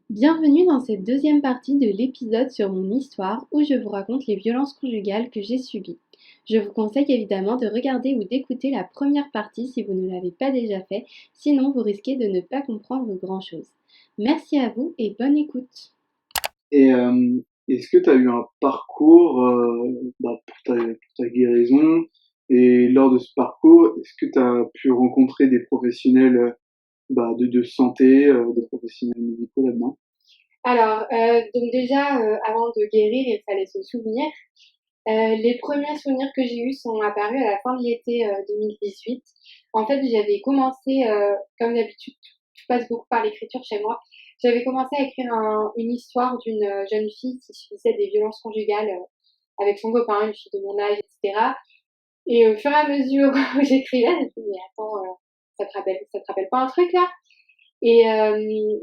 Bienvenue dans cette deuxième partie de l'épisode sur mon histoire où je vous raconte les violences conjugales que j'ai subies. Je vous conseille évidemment de regarder ou d'écouter la première partie si vous ne l'avez pas déjà fait, sinon vous risquez de ne pas comprendre grand-chose. Merci à vous et bonne écoute. Et est-ce que tu as eu un parcours pour ta guérison? Et lors de ce parcours, est-ce que tu as pu rencontrer des professionnels de santé, des professionnels médicaux là-dedans? Alors, donc déjà, avant de guérir, il fallait se souvenir. Les premiers souvenirs que j'ai eus sont apparus à la fin de l'été 2018. En fait, j'avais commencé, comme d'habitude, tout passe beaucoup par l'écriture chez moi. J'avais commencé à écrire une histoire d'une jeune fille qui subissait des violences conjugales avec son copain, une fille de mon âge, etc. Et au fur et à mesure où j'écrivais, je me suis dit, mais attends, ça te rappelle pas un truc là? Et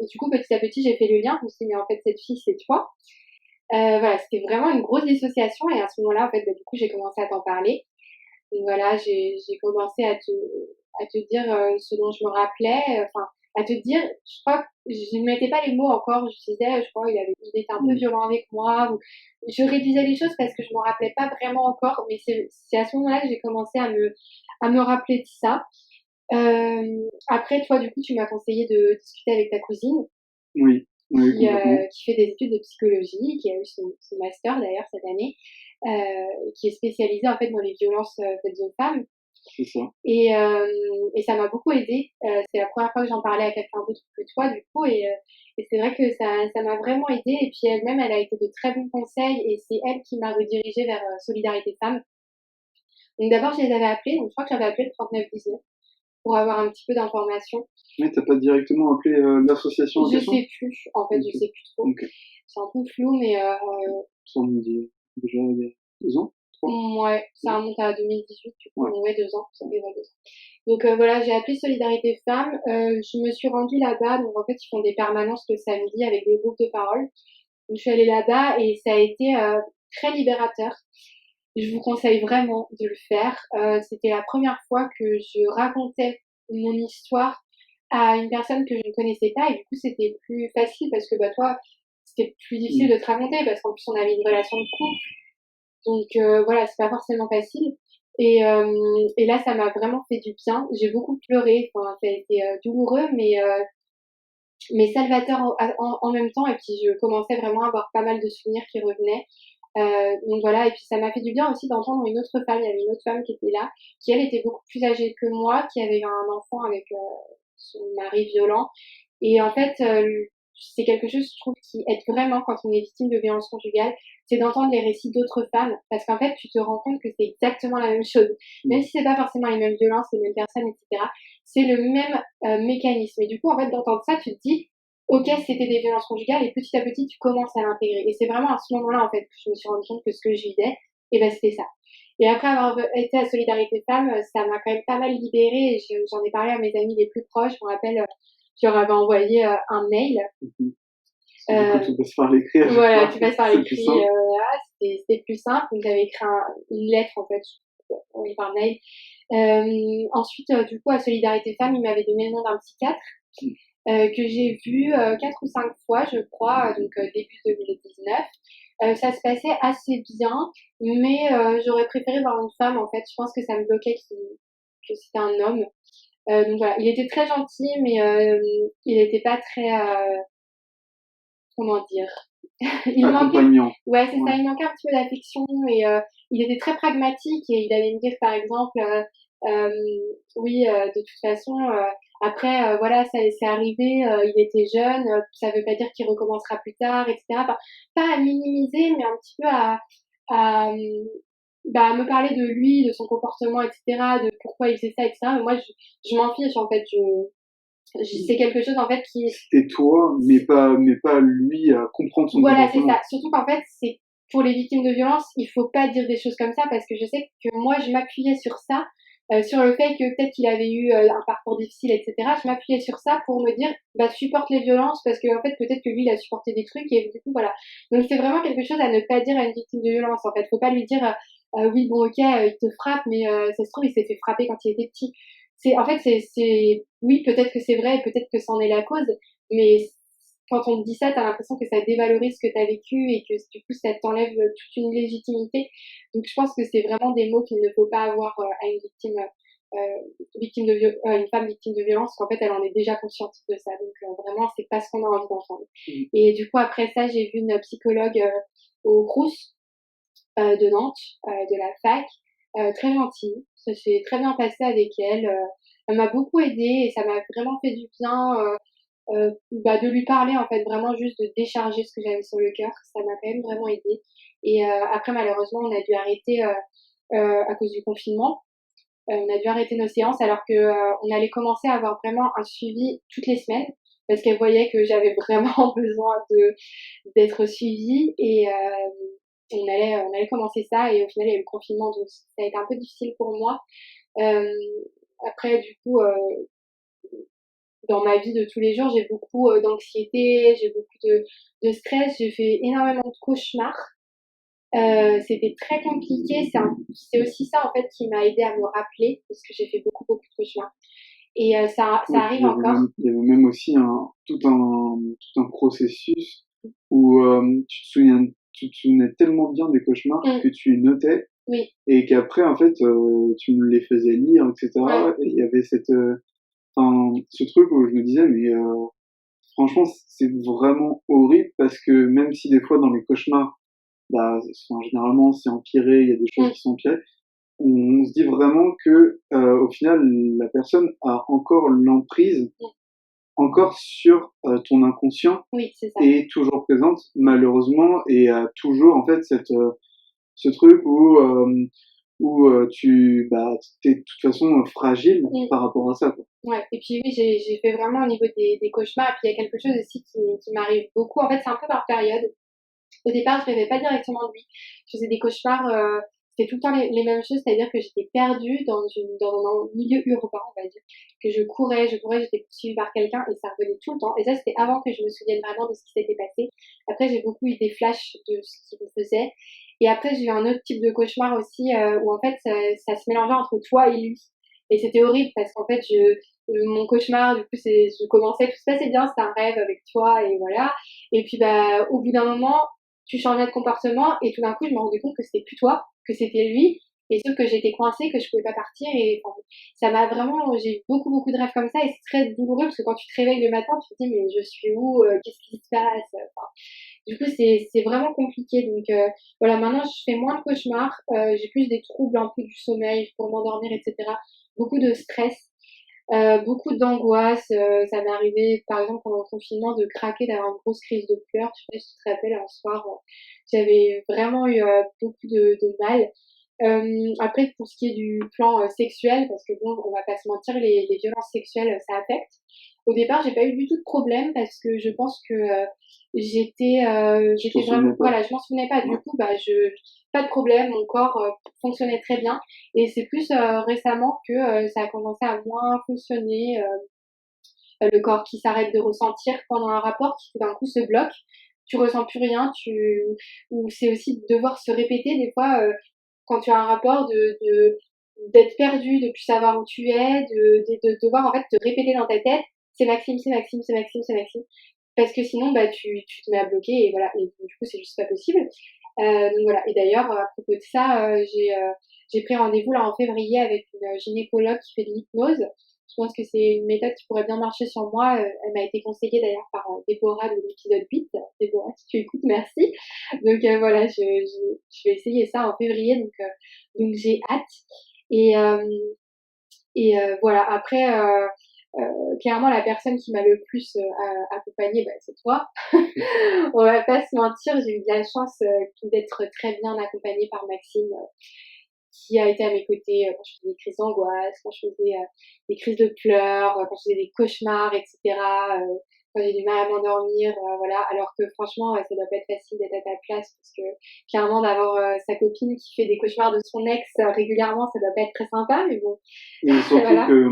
du coup, petit à petit, j'ai fait le lien. Je me suis dit, mais en fait, cette fille, c'est toi. Voilà, c'était vraiment une grosse dissociation. Et à ce moment-là, en fait, du coup, j'ai commencé à t'en parler. Donc voilà, j'ai commencé à te dire ce dont je me rappelais. Enfin, à te dire, je crois que je ne mettais pas les mots encore. Je disais, je crois il était un peu Mmh. violent avec moi. Ou, je réduisais les choses parce que je me rappelais pas vraiment encore. Mais c'est à ce moment-là que j'ai commencé à me rappeler de ça. Après, toi, du coup, tu m'as conseillé de discuter avec ta cousine Oui, oui, complètement, qui fait des études de psychologie, qui a eu son master d'ailleurs cette année, qui est spécialisée en fait dans les violences faites aux femmes. c'est ça. Et ça m'a beaucoup aidée. C'est la première fois que j'en parlais à quelqu'un d'autre que toi, du coup, et c'est vrai que ça m'a vraiment aidée. Et puis elle-même, elle a été de très bons conseils, et c'est elle qui m'a redirigée vers Solidarité Femmes. Donc d'abord, je les avais appelés, donc je crois que j'avais appelé le 3919 pour avoir un petit peu d'informations. Mais t'as pas directement appelé l'association en Je question? sais plus, en fait, je Ok, sais plus trop. ok. C'est un peu flou, mais Ça me dit déjà il y a 2 ans, 3? ouais, ça remonte à 2018, du coup, Ouais, ouais, 2 ans, ça fait 2 ans. Donc voilà, j'ai appelé Solidarité Femmes, je me suis rendue là-bas, donc en fait, ils font des permanences le samedi avec des groupes de parole. Donc je suis allée là-bas et ça a été très libérateur. Je vous conseille vraiment de le faire. C'était la première fois que je racontais mon histoire à une personne que je ne connaissais pas, et du coup, c'était plus facile parce que bah toi, c'était plus difficile mmh, de te raconter parce qu'en plus, on avait une relation de couple. Donc voilà, c'est pas forcément facile. Et là, ça m'a vraiment fait du bien. J'ai beaucoup pleuré. Enfin, ça a été douloureux, mais salvateur en même temps. Et puis, je commençais vraiment à avoir pas mal de souvenirs qui revenaient. Donc voilà, et puis ça m'a fait du bien aussi d'entendre une autre femme. Il y avait une autre femme qui était là, qui elle était beaucoup plus âgée que moi, qui avait eu un enfant avec son mari violent. Et en fait, c'est quelque chose, je trouve, qui aide vraiment quand on est victime de violences conjugales, c'est d'entendre les récits d'autres femmes, parce qu'en fait, tu te rends compte que c'est exactement la même chose. Même mmh. si c'est pas forcément les mêmes violences, les mêmes personnes, etc., c'est le même mécanisme. Et du coup, en fait, d'entendre ça, tu te dis, ok, c'était des violences conjugales, et petit à petit, tu commences à l'intégrer. Et c'est vraiment à ce moment-là, en fait, que je me suis rendu compte que ce que je vivais, et ben, c'était ça. Et après avoir été à Solidarité Femmes, ça m'a quand même pas mal libérée, et j'en ai parlé à mes amis les plus proches. Je me rappelle, je leur avais envoyé un mail. Mmh. Du coup, tu passes par l'écrit à chaque Voilà, fois, tu passes par c'est plus l'écrit, simple. voilà, c'était plus simple. Donc j'avais écrit une lettre, en fait, oui, par mail. Ensuite, du coup, à Solidarité Femmes, ils m'avaient donné le nom d'un psychiatre que j'ai vu 4 ou 5 fois, je crois, donc début 2019. Ça se passait assez bien, mais j'aurais préféré voir une femme, en fait. Je pense que ça me bloquait que c'était un homme. Donc voilà, il était très gentil, mais il n'était pas très, comment dire, il manquait, Accompagnant. ouais, c'est Ouais. ça, il manquait un petit peu d'affection, et il était très pragmatique, et il allait me dire, par exemple, oui, de toute façon, après, voilà, ça c'est arrivé, il était jeune, ça veut pas dire qu'il recommencera plus tard, etc. Enfin, pas à minimiser, mais un petit peu à, bah, me parler de lui, de son comportement, etc., de pourquoi il faisait ça, etc. Mais moi, je m'en fiche, en fait. C'est quelque chose, en fait, qui, C'était toi, mais pas lui à comprendre son voilà, c'est ça. comportement. Surtout qu'en fait, c'est pour les victimes de violences, il faut pas dire des choses comme ça, parce que je sais que moi, je m'appuyais sur ça, sur le fait que peut-être qu'il avait eu un parcours difficile, etc. Je m'appuyais sur ça pour me dire, bah, supporte les violences, parce que en fait, peut-être que lui, il a supporté des trucs, et du coup, voilà. Donc, c'est vraiment quelque chose à ne pas dire à une victime de violence. En fait, faut pas lui dire, oui, bon, ok, il te frappe, mais ça se trouve, il s'est fait frapper quand il était petit. En fait, oui, peut-être que c'est vrai, peut-être que c'en est la cause, mais quand on te dit ça, t'as l'impression que ça dévalorise ce que t'as vécu et que du coup, ça t'enlève toute une légitimité. Donc, je pense que c'est vraiment des mots qu'il ne faut pas avoir à une une femme victime de violence, qu'en fait, elle en est déjà consciente de ça. Donc, vraiment, c'est pas ce qu'on a envie d'entendre. Et du coup, après ça, j'ai vu une psychologue au Crous de Nantes, de la fac, très gentille. Ça s'est très bien passé avec elle. Elle m'a beaucoup aidée et ça m'a vraiment fait du bien de lui parler, en fait, vraiment juste de décharger ce que j'avais sur le cœur. Ça m'a quand même vraiment aidée. Et après, malheureusement, on a dû arrêter à cause du confinement. On a dû arrêter nos séances alors que on allait commencer à avoir vraiment un suivi toutes les semaines parce qu'elle voyait que j'avais vraiment besoin de d'être suivie et on allait commencer ça et au final il y a eu le confinement donc ça a été un peu difficile pour moi. Euh, Après du coup dans ma vie de tous les jours j'ai beaucoup d'anxiété, j'ai beaucoup de stress, j'ai fait énormément de cauchemars. C'était très compliqué. C'est aussi ça en fait qui m'a aidé à me rappeler parce que j'ai fait beaucoup de cauchemars. Et ça Oui, arrive encore. il y avait même aussi tout un processus où tu te souvenais tellement bien des cauchemars Mm, que tu les notais oui, et qu'après, en fait, tu me les faisais lire, ouais, etc. Et il y avait ce truc où je me disais, mais franchement, c'est vraiment horrible parce que même si des fois dans les cauchemars, bah, généralement c'est empiré, il y a des choses mm, qui sont empirées, on se dit vraiment que au final la personne a encore l'emprise mm, encore sur ton inconscient oui, c'est ça. est toujours présente malheureusement et a toujours en fait ce truc où tu t'es de toute façon fragile Mm, par rapport à ça quoi. ouais. Et puis oui, j'ai fait vraiment au niveau des cauchemars. Et puis il y a quelque chose aussi qui m'arrive beaucoup. En fait, c'est un peu par période. Au départ, je rêvais pas directement de lui. Je faisais des cauchemars, c'était tout le temps les mêmes choses, c'est-à-dire que j'étais perdue dans un milieu urbain, on va dire, que je courais, j'étais poursuivie par quelqu'un et ça revenait tout le temps. Et ça, c'était avant que je me souvienne vraiment de ce qui s'était passé. Après, j'ai beaucoup eu des flashs de ce qu'il me faisait. Et après, j'ai eu un autre type de cauchemar aussi, où en fait, ça se mélangeait entre toi et lui. Et c'était horrible parce qu'en fait, mon cauchemar, du coup, je commençais, tout se passait bien, c'était un rêve avec toi et voilà. Et puis, bah, au bout d'un moment, tu changeais de comportement et tout d'un coup je me rendais compte que c'était plus toi, que c'était lui et sauf que j'étais coincée, que je pouvais pas partir et enfin, ça m'a vraiment, j'ai eu beaucoup de rêves comme ça et c'est très douloureux parce que quand tu te réveilles le matin tu te dis mais je suis où, qu'est-ce qui se passe, enfin, du coup c'est vraiment compliqué donc voilà maintenant je fais moins de cauchemars, j'ai plus des troubles un peu du sommeil pour m'endormir etc, beaucoup de stress, beaucoup d'angoisse. Ça m'est arrivé, par exemple, pendant le confinement, de craquer, d'avoir une grosse crise de pleurs. Je sais pas si tu te rappelles, un soir, j'avais vraiment eu beaucoup de mal. Après, pour ce qui est du plan sexuel, parce que bon, on va pas se mentir, les violences sexuelles, ça affecte. Au départ, j'ai pas eu du tout de problème parce que je pense que Je t'en j'étais vraiment, souvenais pas. voilà, je m'en souvenais pas. Du Ouais. coup, pas de problème, mon corps fonctionnait très bien. Et c'est plus récemment que ça a commencé à moins fonctionner, le corps qui s'arrête de ressentir pendant un rapport, qui tout d'un coup se bloque, tu ressens plus rien, ou c'est aussi de devoir se répéter des fois quand tu as un rapport d'être perdu, de plus savoir où tu es, de devoir en fait te répéter dans ta tête, c'est Maxime, c'est Maxime, c'est Maxime, c'est Maxime, parce que sinon bah tu te mets à bloquer et voilà, et du coup c'est juste pas possible. Donc voilà. Et d'ailleurs, à propos de ça, j'ai pris rendez-vous là en février avec une gynécologue qui fait de l'hypnose. Je pense que c'est une méthode qui pourrait bien marcher sur moi. Elle m'a été conseillée d'ailleurs par Déborah de l'épisode 8. Déborah, si tu écoutes, merci. Donc voilà, je vais essayer ça en février. Donc j'ai hâte. Et, voilà, après, clairement, la personne qui m'a le plus accompagnée, bah, c'est toi. On va pas se mentir, j'ai eu de la chance d'être très bien accompagnée par Maxime, qui a été à mes côtés quand je faisais des crises d'angoisse, quand je faisais des crises de pleurs, quand je faisais des cauchemars, etc. Quand j'ai du mal à m'endormir, voilà. Alors que franchement, ça doit pas être facile d'être à ta place parce que clairement d'avoir sa copine qui fait des cauchemars de son ex régulièrement, ça doit pas être très sympa, mais bon, Et surtout voilà. que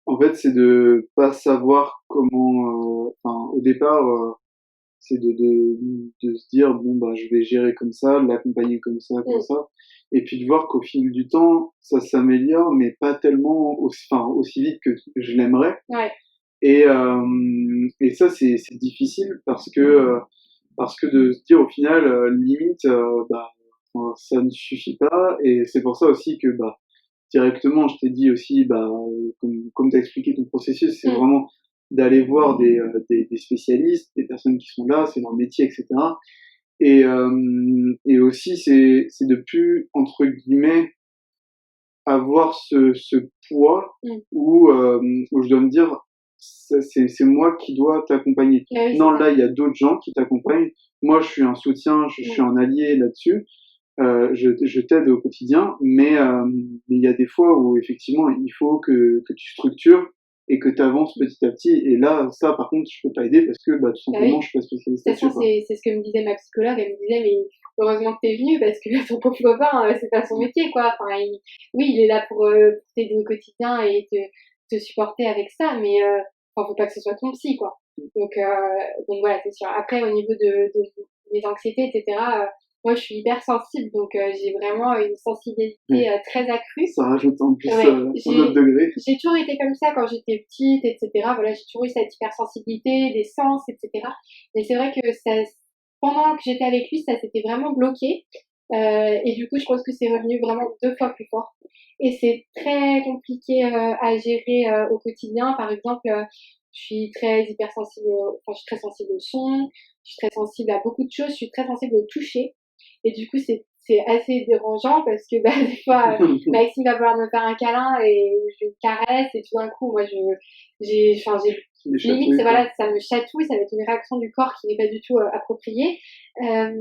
en fait c'est de pas savoir comment au départ c'est de se dire, bon, bah, je vais gérer comme ça, de l'accompagner comme ça. Et puis de voir qu'au fil du temps, ça s'améliore, mais pas tellement aussi vite que je l'aimerais. Ouais. Et ça, c'est difficile parce que de se dire au final, limite, bah, enfin, ça ne suffit pas. Et c'est pour ça aussi que bah, directement, je t'ai dit aussi, bah, comme tu as expliqué ton processus, c'est vraiment d'aller voir des spécialistes, des personnes qui sont là, c'est leur métier, etc. Et aussi, c'est de plus, entre guillemets, avoir ce poids où je dois me dire, c'est moi qui dois t'accompagner. Bah oui, Non, c'est ça. là, il y a d'autres gens qui t'accompagnent. Moi, je suis un soutien, je suis un allié là-dessus. Je t'aide au quotidien, mais il y a des fois où effectivement il faut que tu structures et que tu avances petit à petit. Et là, ça par contre, je peux pas aider parce que bah, tout Bah simplement, oui. je suis pas spécialiste De toute là-dessus, façon, quoi. c'est ce que me disait ma psychologue. Elle me disait, mais heureusement que t'es venu parce que ton pauvre copain, c'est pas son métier, quoi. Enfin, oui, il est là pour t'aider au quotidien et te supporter avec ça, mais enfin, faut pas que ce soit ton psy, quoi. Donc voilà, c'est sûr. Après, au niveau de mes anxiétés, etc., moi, je suis hyper sensible, donc j'ai vraiment une sensibilité très accrue. Ça rajoute en plus Ouais, un autre degré. j'ai toujours été comme ça quand j'étais petite, etc. Voilà, j'ai toujours eu cette hypersensibilité des sens, etc. Mais c'est vrai que ça, pendant que j'étais avec lui, ça s'était vraiment bloqué. Et du coup, je pense que c'est revenu vraiment 2 fois plus fort. Et c'est très compliqué à gérer au quotidien. Par exemple, je suis très hypersensible, enfin, je suis très sensible au son, je suis très sensible à beaucoup de choses, je suis très sensible au toucher. Et du coup, c'est assez dérangeant parce que bah, des fois, Maxime va vouloir me faire un câlin et je le caresse et tout d'un coup, moi, j'ai Des limite, chatouilles, quoi. voilà, ça me chatouille, ça va être une réaction du corps qui n'est pas du tout appropriée. Euh,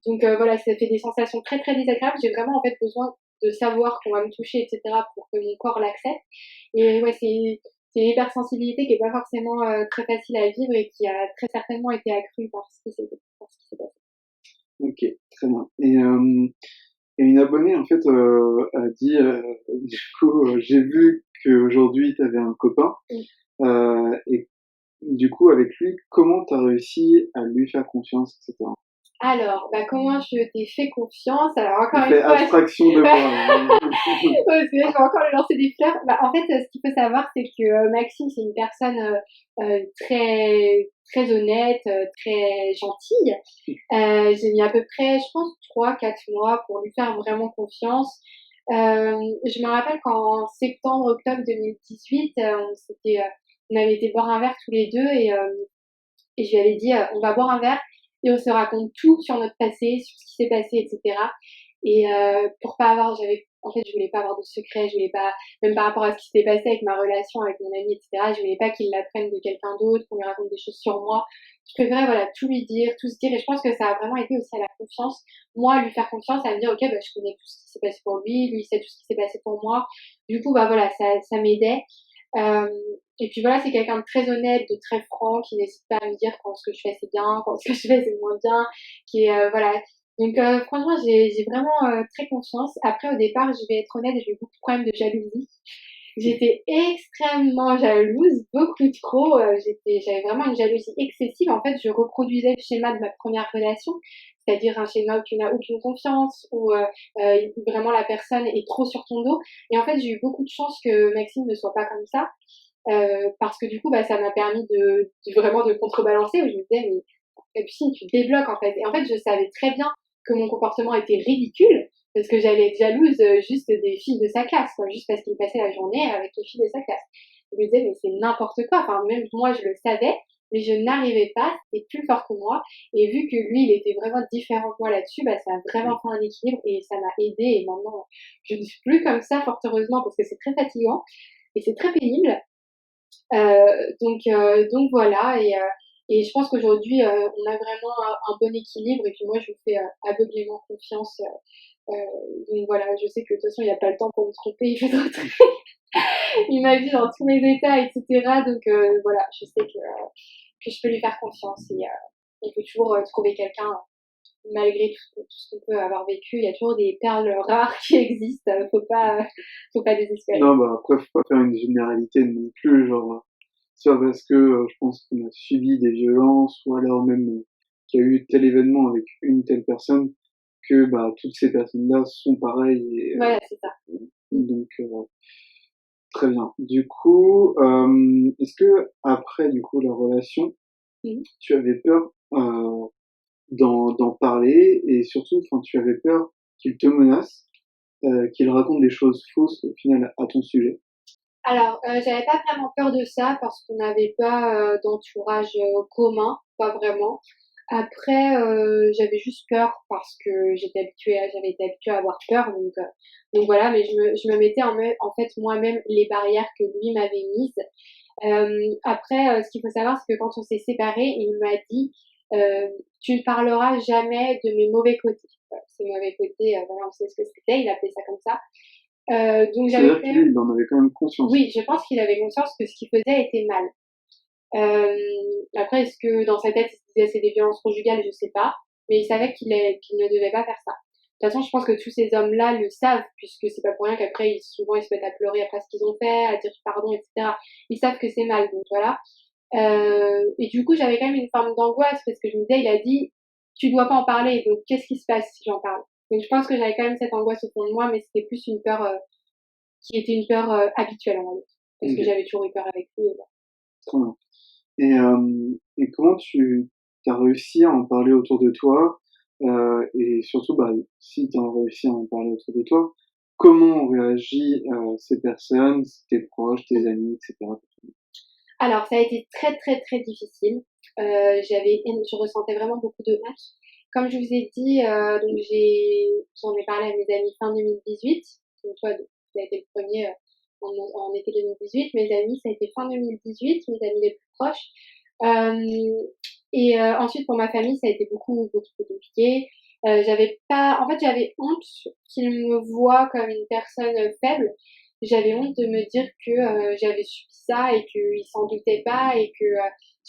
voilà, ça fait des sensations très très désagréables. J'ai vraiment en fait besoin de savoir qu'on va me toucher, etc. pour que mon corps l'accepte. Et ouais, c'est une hypersensibilité qui est pas forcément très facile à vivre et qui a très certainement été accrue par ce qui s'est passé. Ok, très bien. Et une abonnée, en fait, a dit, du coup, j'ai vu qu'aujourd'hui, tu avais un copain. Et du coup, avec lui, comment tu as réussi à lui faire confiance, etc. Alors, bah, comment je t'ai fait confiance? Alors, On encore une fait fois, abstraction de moi. parce que là, je vais encore lui lancer des fleurs. Bah, en fait, ce qu'il faut savoir, c'est que Maxime, c'est une personne très, très honnête, très gentille. J'ai mis à peu près, je pense, 3, 4 mois pour lui faire vraiment confiance. Je me rappelle qu'en septembre, octobre 2018, on avait été boire un verre tous les deux et je lui avais dit, on va boire un verre et on se raconte tout sur notre passé, sur ce qui s'est passé, etc. Et pour pas avoir, en fait, je voulais pas avoir de secret, je voulais pas, même par rapport à ce qui s'était passé avec ma relation avec mon ami, etc. Je voulais pas qu'il l'apprenne de quelqu'un d'autre, qu'on lui raconte des choses sur moi. Je préférais, voilà, tout lui dire, tout se dire. Et je pense que ça a vraiment été aussi à la confiance. Moi, à lui faire confiance, à me dire, ok, bah, je connais tout ce qui s'est passé pour lui, lui, il sait tout ce qui s'est passé pour moi. Du coup, bah, voilà, ça m'aidait. Euh, et puis voilà, c'est quelqu'un de très honnête, de très franc, qui n'hésite pas à me dire quand ce que je fais c'est bien, quand ce que je fais c'est moins bien, qui est voilà. Donc franchement, j'ai vraiment très confiance. Après, au départ, je vais être honnête, j'ai eu beaucoup de problèmes de jalousie. J'étais extrêmement jalouse, beaucoup trop. J'avais vraiment une jalousie excessive. En fait, je reproduisais le schéma de ma première relation, c'est-à-dire un schéma où tu n'as aucune confiance, où vraiment la personne est trop sur ton dos. Et en fait, j'ai eu beaucoup de chance que Maxime ne soit pas comme ça, parce que du coup, bah, ça m'a permis vraiment de contrebalancer, où je me disais, mais Capucine, tu te débloques en fait. Et en fait, je savais très bien que mon comportement était ridicule, parce que j'allais être jalouse juste des filles de sa classe, quoi, juste parce qu'il passait la journée avec les filles de sa classe. Je me disais, mais c'est n'importe quoi. Enfin, même moi, je le savais, mais je n'arrivais pas, c'était plus fort que moi. Et vu que lui, il était vraiment différent de moi là-dessus, bah, ça a vraiment fait un équilibre et ça m'a aidé. Et maintenant, je ne suis plus comme ça, fort heureusement, parce que c'est très fatigant et c'est très pénible. Donc voilà, et je pense qu'aujourd'hui, on a vraiment un bon équilibre, et puis moi, je vous fais aveuglément confiance. Donc voilà, je sais que de toute façon, il n'y a pas le temps pour me tromper, il fait trop il m'a vu dans tous mes états, etc. Donc voilà, je sais que je peux lui faire confiance, et on peut toujours trouver quelqu'un, malgré tout ce qu'on peut avoir vécu, il y a toujours des perles rares qui existent, faut pas désespérer. Non, bah après, faut pas faire une généralité non plus, genre, soit parce que je pense qu'on a subi des violences, ou alors même qu'il y a eu tel événement avec une telle personne que bah toutes ces personnes-là sont pareilles et Voilà, c'est ça. donc très bien. Du coup, est-ce que après du coup la relation, Mmh. tu avais peur d'en parler et surtout, enfin, tu avais peur qu'il te menace, qu'il raconte des choses fausses au final à ton sujet? Alors, j'avais pas vraiment peur de ça parce qu'on n'avait pas, d'entourage, commun, pas vraiment. Après, j'avais juste peur parce que j'avais été habituée à avoir peur donc voilà, mais je me mettais en fait moi-même les barrières que lui m'avait mises. Après, ce qu'il faut savoir, c'est que quand on s'est séparés, il m'a dit, «Tu ne parleras jamais de mes mauvais côtés». Voilà, ces mauvais côtés, voilà, on sait ce que c'était, il appelait ça comme ça. Donc j'avais C'est-à-dire quand que même lui, il en avait quand même conscience. oui, je pense qu'il avait conscience que ce qu'il faisait était mal. Après, est-ce que dans sa tête, il se disait c'est des violences conjugales, je sais pas, mais il savait qu'il ne devait pas faire ça. De toute façon, je pense que tous ces hommes-là le savent, puisque c'est pas pour rien qu'après, souvent, ils se mettent à pleurer après ce qu'ils ont fait, à dire pardon, etc. Ils savent que c'est mal, donc voilà. Et du coup, j'avais quand même une forme d'angoisse parce que je me disais, il a dit, tu dois pas en parler, donc qu'est-ce qui se passe si j'en parle? Donc je pense que j'avais quand même cette angoisse au fond de moi, mais c'était plus une peur qui était une peur habituelle, on va dire, parce que OK, j'avais toujours eu peur avec lui. Et voilà. trop bien. Et comment tu as réussi à en parler autour de toi? Et surtout, bah, si tu as réussi à en parler autour de toi, comment ont réagi, ces personnes, tes proches, tes amis et cetera? Alors, ça a été très, très, très difficile. Je ressentais vraiment beaucoup de honte. Comme je vous ai dit, donc j'en ai parlé à mes amis fin 2018. Donc toi, ça a été le premier en été 2018. Mes amis, ça a été fin 2018, mes amis les plus proches. Ensuite, pour ma famille, ça a été beaucoup, beaucoup plus compliqué. J'avais honte qu'ils me voient comme une personne faible. J'avais honte de me dire que j'avais subi ça et qu'ils s'en doutaient pas et que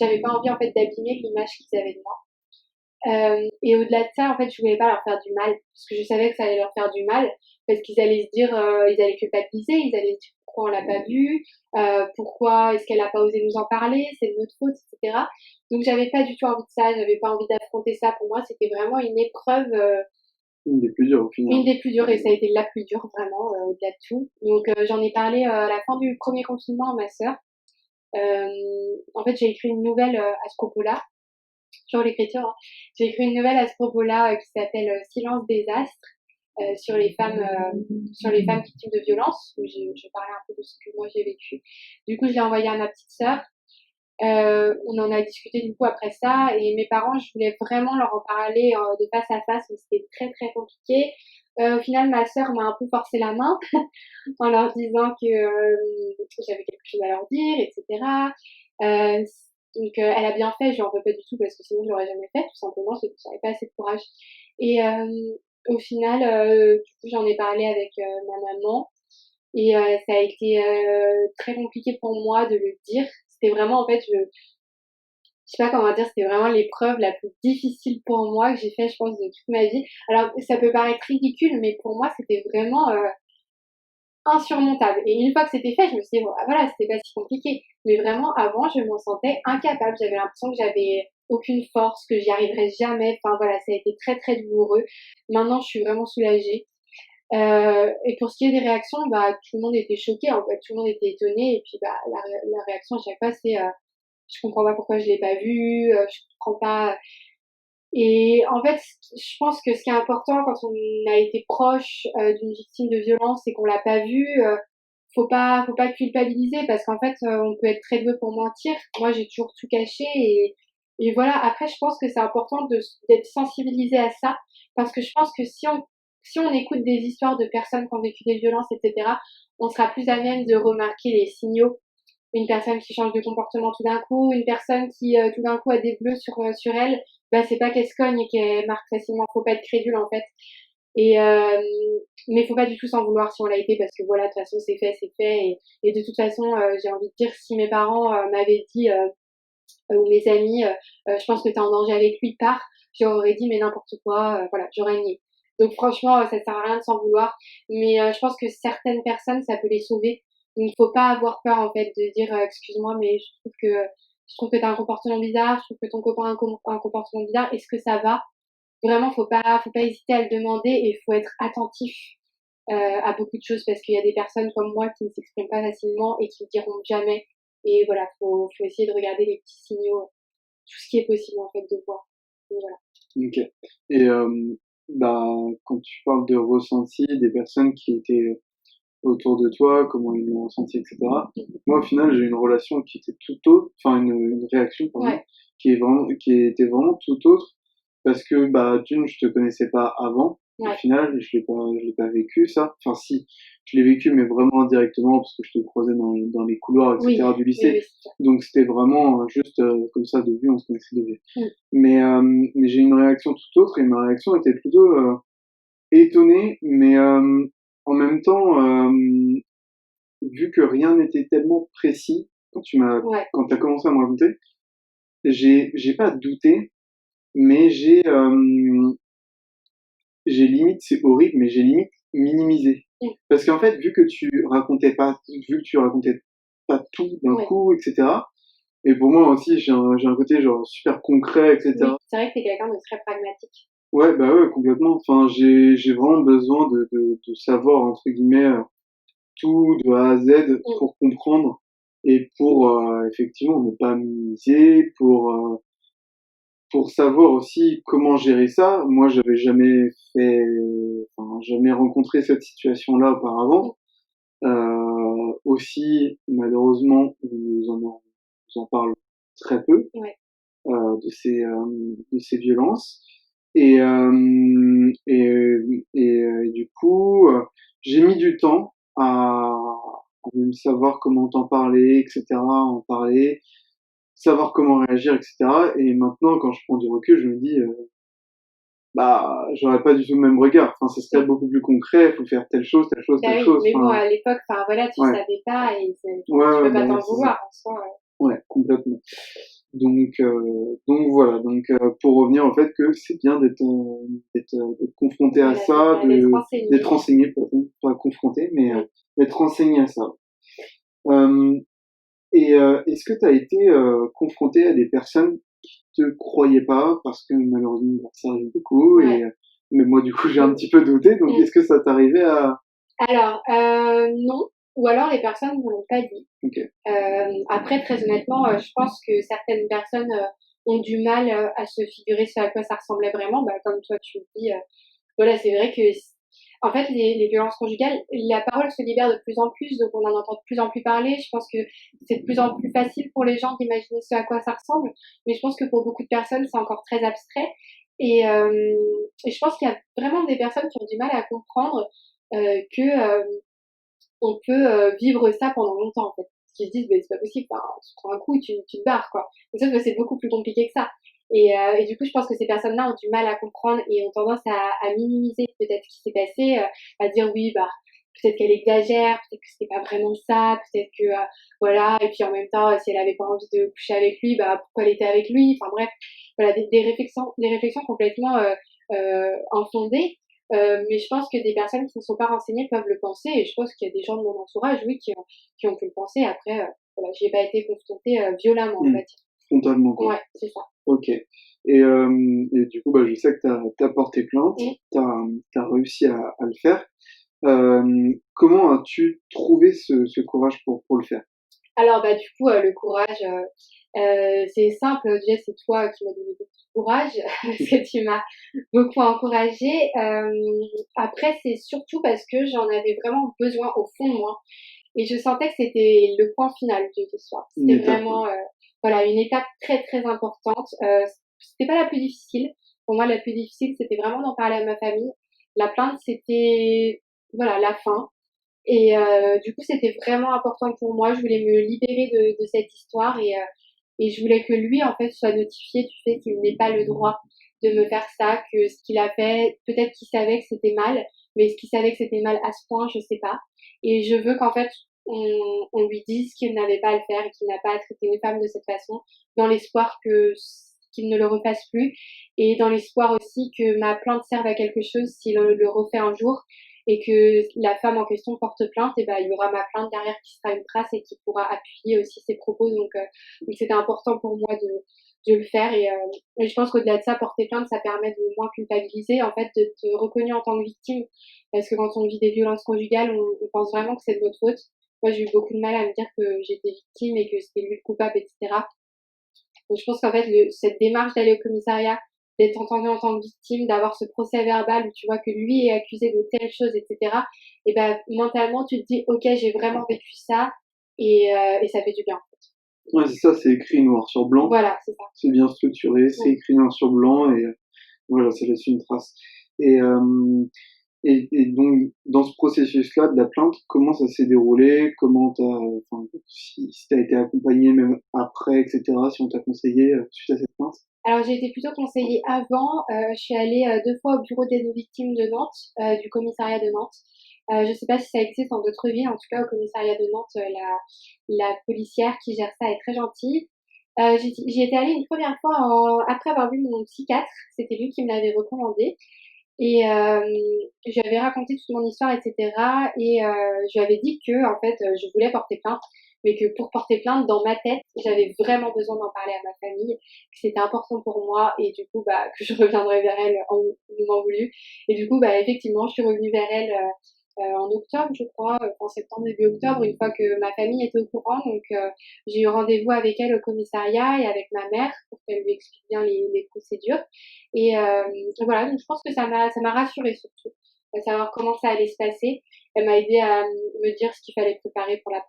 j'avais pas envie en fait d'abîmer l'image qu'ils avaient de moi. Et au-delà de ça, en fait, je voulais pas leur faire du mal parce que je savais que ça allait leur faire du mal parce qu'ils allaient se dire, ils allaient culpabiliser, ils allaient se dire pourquoi on l'a pas vu, pourquoi est-ce qu'elle a pas osé nous en parler, c'est de notre faute, etc. Donc j'avais pas du tout envie de ça, j'avais pas envie d'affronter ça. Pour moi, c'était vraiment une épreuve, Une des plus dures au final. une des plus dures et ça a été la plus dure vraiment au-delà de tout. Donc j'en ai parlé à la fin du premier confinement à ma sœur. En fait, j'ai écrit une nouvelle à ce propos-là sur l'écriture. Hein. J'ai écrit une nouvelle à ce propos-là qui s'appelle Silence des astres sur les femmes victimes de violences. Où je parlais un peu de ce que moi j'ai vécu. Du coup, je l'ai envoyé à ma petite sœur. On en a discuté du coup après ça et mes parents, je voulais vraiment leur en parler de face à face, mais c'était très très compliqué. Au final, ma sœur m'a un peu forcé la main en leur disant que j'avais quelque chose à leur dire, etc. Euh, Elle a bien fait, je n'en veux pas du tout parce que sinon je l'aurais jamais fait, tout simplement, j'avais pas assez de courage. Et au final, du coup, j'en ai parlé avec ma maman et ça a été très compliqué pour moi de le dire. C'était vraiment, en fait, je sais pas comment dire, c'était vraiment l'épreuve la plus difficile pour moi que j'ai fait, je pense, de toute ma vie. Alors, ça peut paraître ridicule, mais pour moi, c'était vraiment insurmontable. Et une fois que c'était fait, je me suis dit, bon, ah, voilà, c'était pas si compliqué. Mais vraiment, avant, je m'en sentais incapable. J'avais l'impression que j'avais aucune force, que j'y arriverais jamais. Enfin, voilà, ça a été très, très douloureux. Maintenant, je suis vraiment soulagée. Et pour ce qui est des réactions, bah, tout le monde était choqué, en fait, tout le monde était étonné. Et puis, bah, la réaction à chaque fois, c'est, je comprends pas pourquoi je l'ai pas vu, je comprends pas. Et en fait, je pense que ce qui est important quand on a été proche d'une victime de violence et qu'on l'a pas vue, faut pas culpabiliser parce qu'en fait, on peut être très doué pour mentir. Moi, j'ai toujours tout caché et voilà. Après, je pense que c'est important d'être sensibilisé à ça parce que je pense que si on écoute des histoires de personnes qui ont vécu des violences, etc., on sera plus à même de remarquer les signaux. Une personne qui change de comportement tout d'un coup, une personne qui tout d'un coup a des bleus sur elle, bah c'est pas qu'elle se cogne et qu'elle marque facilement. Faut pas être crédule en fait. Et mais faut pas du tout s'en vouloir si on l'a été parce que voilà, de toute façon c'est fait et de toute façon j'ai envie de dire si mes parents m'avaient dit ou mes amis je pense que t'es en danger avec lui, pars, j'aurais dit mais n'importe quoi, voilà, j'aurais nié. Donc franchement ça sert à rien de s'en vouloir, mais je pense que certaines personnes ça peut les sauver. Donc il faut pas avoir peur en fait de dire excuse-moi mais je trouve que je trouve que t'as un comportement bizarre, je trouve que ton copain a un comportement bizarre, est-ce que ça va? Vraiment, faut pas hésiter à le demander et il faut être attentif à beaucoup de choses parce qu'il y a des personnes comme moi qui ne s'expriment pas facilement et qui ne diront jamais. Et voilà, faut essayer de regarder les petits signaux, tout ce qui est possible en fait de voir. Et voilà. Ok. Et bah, quand tu parles de ressenti des personnes qui étaient autour de toi, comment ils l'ont ressenti, etc. Moi, au final, j'ai une relation qui était tout autre, enfin une réaction, pardon, Ouais, qui était vraiment tout autre, parce que bah d'une, je te connaissais pas avant. Au ouais, final, je l'ai pas vécu ça. Enfin si, je l'ai vécu, mais vraiment indirectement parce que je te croisais dans les couloirs, oui, etc. du oui, lycée. oui, c'est ça. Donc c'était vraiment juste comme ça de vue, on se connaissait de vue. Mm. Mais j'ai une réaction tout autre et ma réaction était plutôt étonné, mais en même temps, vu que rien n'était tellement précis, Ouais, quand t'as commencé à me raconter, j'ai pas douté, mais j'ai limite, c'est horrible, mais j'ai limite minimisé. mm, Parce qu'en fait, vu que tu racontais pas tout d'un ouais, coup, etc. Et pour moi aussi, j'ai un côté genre super concret, oui. etc. C'est vrai que t'es quelqu'un de très pragmatique. Ouais, bah ouais, complètement. Enfin, j'ai vraiment besoin de savoir, entre guillemets, tout de A à Z Mm. pour comprendre et pour effectivement ne pas minimiser, pour savoir aussi comment gérer ça. Moi, j'avais jamais fait, enfin, jamais rencontré cette situation-là Mm. auparavant. Aussi, malheureusement, on en parle très peu Ouais, de ces violences. Et, et du coup, j'ai mis du temps à même savoir comment t'en parler, etc., en parler, savoir comment réagir, etc. Et maintenant, quand je prends du recul, je me dis, bah, j'aurais pas du tout le même regard. Enfin, ce serait mm. beaucoup plus concret, faut faire telle chose, telle chose, Bah telle oui, chose. mais bon, Enfin, à l'époque, enfin voilà, tu ouais, savais pas et ouais, enfin, tu ouais, peux bah pas ouais, t'en c'est ça. vouloir en soi. Ouais, complètement. Donc voilà. Pour revenir au fait que c'est bien d'être confronté à Voilà, c'est ça, ça, d'être renseigné. d'être renseigné, pardon, pas confronté, mais Mm. d'être renseigné à ça. Euh, est-ce que tu as été confronté à des personnes qui te croyaient pas parce que malheureusement bah, ça arrive beaucoup Ouais. et mais moi du coup j'ai un Mm. petit peu douté. Donc Mm. est-ce que ça t'arrivait à... Alors, non. Ou alors les personnes ne l'ont pas dit. Ok. Après, très honnêtement, je pense que certaines personnes ont du mal à se figurer ce à quoi ça ressemblait vraiment. Bah, comme toi, tu le dis, voilà, c'est vrai que, en fait, les violences conjugales, la parole se libère de plus en plus, donc on en entend de plus en plus parler. Je pense que c'est de plus en plus facile pour les gens d'imaginer ce à quoi ça ressemble, mais je pense que pour beaucoup de personnes, c'est encore très abstrait. Et je pense qu'il y a vraiment des personnes qui ont du mal à comprendre que on peut vivre ça pendant longtemps en fait. Qui se disent, mais c'est pas possible, enfin, tu prends un coup, tu te barres quoi. Et ça, c'est beaucoup plus compliqué que ça. Et du coup, je pense que ces personnes-là ont du mal à comprendre et ont tendance à minimiser peut-être ce qui s'est passé, à dire oui, bah peut-être qu'elle exagère, peut-être que c'était pas vraiment ça, peut-être que voilà. Et puis en même temps, si elle avait pas envie de coucher avec lui, bah pourquoi elle était avec lui. Enfin bref, voilà des réflexions complètement infondées. Mais je pense que des personnes qui ne sont pas renseignées peuvent le penser et je pense qu'il y a des gens de mon entourage, oui, qui ont pu le penser. Après, voilà, j'y ai pas été confrontée violemment, on va dire. Frontalement quoi. Ouais, c'est ça. Ok. Et du coup, bah, je sais que t'as porté plainte, Et t'as réussi à le faire. Comment as-tu trouvé ce courage pour le faire? alors, bah, du coup, le courage, c'est simple. Déjà, c'est toi qui m'as donné beaucoup de courage parce que tu m'as beaucoup encouragée. Après, c'est surtout parce que j'en avais vraiment besoin au fond de moi. Et je sentais que c'était le point final de l'histoire. Une C'était étape, ouais. vraiment voilà, une étape très très importante. C'était pas la plus difficile. Pour moi, la plus difficile, c'était vraiment d'en parler à ma famille. La plainte, c'était voilà la fin. Et du coup, c'était vraiment important pour moi. Je voulais me libérer de cette histoire et je voulais que lui, en fait, soit notifié du fait qu'il n'ait pas le droit de me faire ça, que ce qu'il a fait, peut-être qu'il savait que c'était mal, mais est-ce qu'il savait que c'était mal à ce point, je sais pas. Et je veux qu'en fait, on lui dise qu'il n'avait pas à le faire et qu'il n'a pas à traiter une femme de cette façon, dans l'espoir que qu'il ne le refasse plus et dans l'espoir aussi que ma plainte serve à quelque chose s'il le refait un jour et que la femme en question porte plainte, et ben il y aura ma plainte derrière qui sera une trace et qui pourra appuyer aussi ses propos. Donc c'était important pour moi de le faire et je pense qu'au-delà de ça, porter plainte, ça permet de moins culpabiliser, en fait, de te reconnaître en tant que victime. Parce que quand on vit des violences conjugales, on pense vraiment que c'est de notre faute. Moi, j'ai eu beaucoup de mal à me dire que j'étais victime et que c'était lui le coupable, etc. Donc je pense qu'en fait, cette démarche d'aller au commissariat, d'être entendu en tant que victime, d'avoir ce procès verbal où tu vois que lui est accusé de telle chose, etc. Et ben mentalement, tu te dis, ok, j'ai vraiment vécu ça et ça fait du bien. En fait. Ouais, c'est ça, c'est écrit noir sur blanc. Voilà, c'est ça. C'est bien structuré, c'est écrit noir sur blanc et voilà, ça laisse une trace. Et, euh, et donc, dans ce processus-là de la plainte, comment ça s'est déroulé? Enfin, si t'as été accompagné même après, etc., si on t'a conseillé suite à cette plainte? Alors j'ai été plutôt conseillée avant. Je suis allée 2 fois au bureau d'aide aux victimes de Nantes, du commissariat de Nantes. Je sais pas si ça existe dans d'autres villes. En tout cas, au commissariat de Nantes, la policière qui gère ça est très gentille. J'y étais allée une première fois après avoir vu mon psychiatre. C'était lui qui me l'avait recommandé. Et je lui avais raconté toute mon histoire, etc. Et je lui avais dit que en fait, je voulais porter plainte, mais que pour porter plainte, dans ma tête, j'avais vraiment besoin d'en parler à ma famille, que c'était important pour moi, et du coup, bah, que je reviendrai vers elle en moment voulu. Et du coup, bah, effectivement, je suis revenue vers elle en octobre, je crois, en septembre, début octobre, une fois que ma famille était au courant. Donc, j'ai eu rendez-vous avec elle au commissariat et avec ma mère pour qu'elle lui explique bien les procédures. Et voilà, donc je pense que ça m'a rassurée surtout, à savoir comment ça allait se passer. Elle m'a aidé à me dire ce qu'il fallait préparer pour la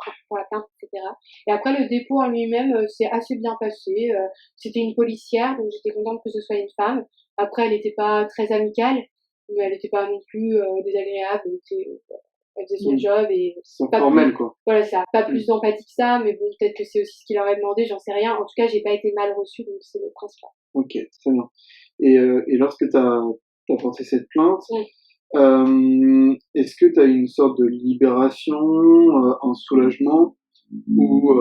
plainte, etc. Et après, le dépôt en lui-même s'est assez bien passé. C'était une policière, donc j'étais contente que ce soit une femme. Après, elle n'était pas très amicale, mais elle n'était pas non plus désagréable. Elle faisait son job et C'est pas formel, plus, quoi. voilà, ça, pas plus d'empathie que ça, mais bon, peut-être que c'est aussi ce qu'il leur a demandé, j'en sais rien. En tout cas, j'ai pas été mal reçue, donc c'est le principal. Ok, très bien. Et lorsque t'as porté cette plainte, est-ce que tu as eu une sorte de libération, un soulagement ou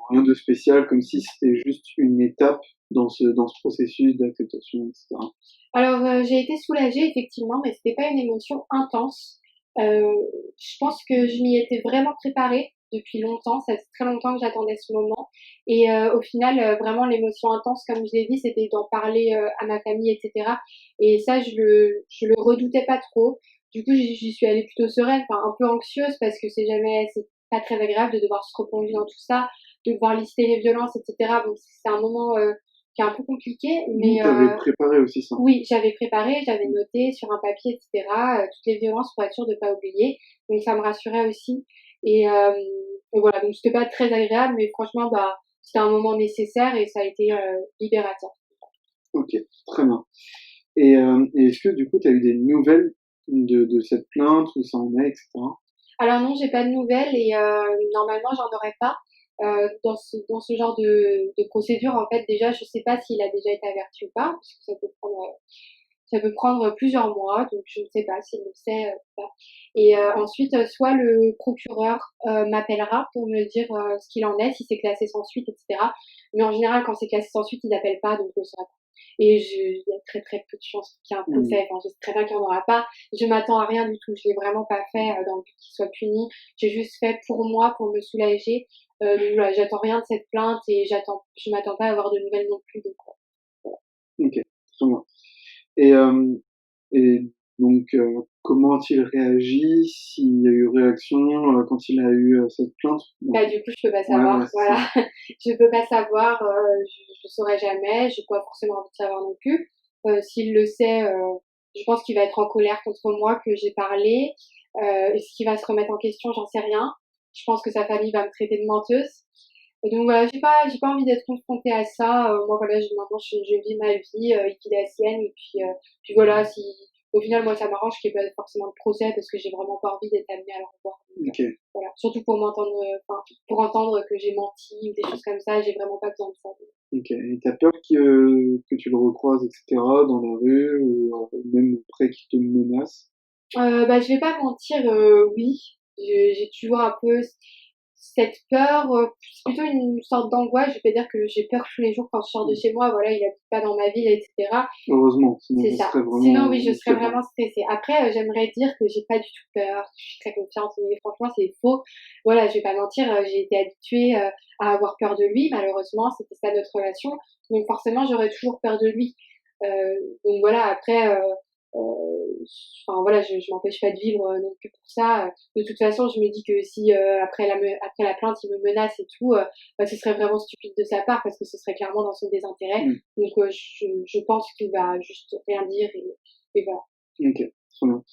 rien de spécial, comme si c'était juste une étape dans ce processus d'acceptation, etc. Alors, j'ai été soulagée effectivement, mais c'était pas une émotion intense. Je pense que je m'y étais vraiment préparée depuis longtemps. Ça fait très longtemps que j'attendais ce moment. Et au final, vraiment l'émotion intense, comme je l'ai dit, c'était d'en parler à ma famille, etc. Et ça, je le redoutais pas trop. Du coup, j'y suis allée plutôt sereine, enfin un peu anxieuse parce que c'est pas très agréable de devoir se replonger dans tout ça, de devoir lister les violences, etc. Donc c'est un moment qui est un peu compliqué, mais T'avais préparé aussi ça. oui, j'avais préparé, j'avais noté sur un papier, etc., toutes les violences pour être sûre de pas oublier. Donc ça me rassurait aussi. Et voilà, donc c'était pas très agréable, mais franchement, bah, c'était un moment nécessaire et ça a été libérateur. Ok, très bien. Et est-ce que du coup, tu as eu des nouvelles de cette plainte, où ça en est, etc. Alors non, j'ai pas de nouvelles et normalement, j'en aurais pas. Dans ce genre de procédure, en fait, déjà, je sais pas s'il a déjà été averti ou pas, parce que ça peut prendre plusieurs mois, donc je ne sais pas s'il le sait ou pas. Et ensuite, soit le procureur m'appellera pour me dire ce qu'il en est, si c'est classé sans suite, etc. Mais en général, quand c'est classé sans suite, il n'appelle pas, donc je ne saurais pas. Et il y a très très peu de chances qu'il y ait un procès. Enfin, je sais très bien qu'il n'y en aura pas. Je m'attends à rien du tout. Je l'ai vraiment pas fait dans le but qu'il soit puni. J'ai juste fait pour moi, pour me soulager. Donc voilà, j'attends rien de cette plainte et je m'attends pas à avoir de nouvelles non plus. Donc, voilà. Ok, très bien. Et, euh, et donc, comment a-t-il réagi, s'il y a eu réaction quand il a eu cette plainte? Bah, du coup, je peux pas Ouais, savoir. ouais, Voilà. Je peux pas savoir. Je saurais jamais. J'ai pas forcément envie de savoir non plus. S'il le sait, je pense qu'il va être en colère contre moi que j'ai parlé. Est-ce qu'il va se remettre en question? J'en sais rien. Je pense que sa famille va me traiter de menteuse. Et donc, voilà, j'ai pas envie d'être confrontée à ça. Moi, voilà, maintenant, je vis ma vie, il vit la sienne. Et puis voilà, si, au final, moi, ça m'arrange qu'il n'y ait pas forcément de procès parce que j'ai vraiment pas envie d'être amenée à le revoir. Donc, ok, voilà. Surtout pour m'entendre, enfin, pour entendre que j'ai menti ou des choses comme ça, j'ai vraiment pas besoin de ça. ok. Et t'as peur que tu le recroises, etc., dans la rue, ou même après qu'il te menace? Bah, je vais pas mentir, oui. J'ai toujours un peu cette peur, c'est plutôt une sorte d'angoisse. Je vais dire que j'ai peur tous les jours quand je sors de chez moi. Voilà, il habite pas dans ma ville, etc. Heureusement, sinon C'est ce ça. serait Sinon, vraiment oui, je serais handicapant. vraiment stressée. Après, j'aimerais dire que j'ai pas du tout peur, que je suis très confiante, mais franchement, c'est faux. Voilà, je vais pas mentir, j'ai été habituée à avoir peur de lui. Malheureusement, c'était ça notre relation. Donc forcément, j'aurais toujours peur de lui. Donc voilà, après, enfin voilà, je m'empêche pas de vivre non plus pour ça. De toute façon, je me dis que si après la plainte, il me menace et tout, bah, ce serait vraiment stupide de sa part parce que ce serait clairement dans son désintérêt. Mm. Donc je pense qu'il va juste rien dire et voilà. Ok, très bien.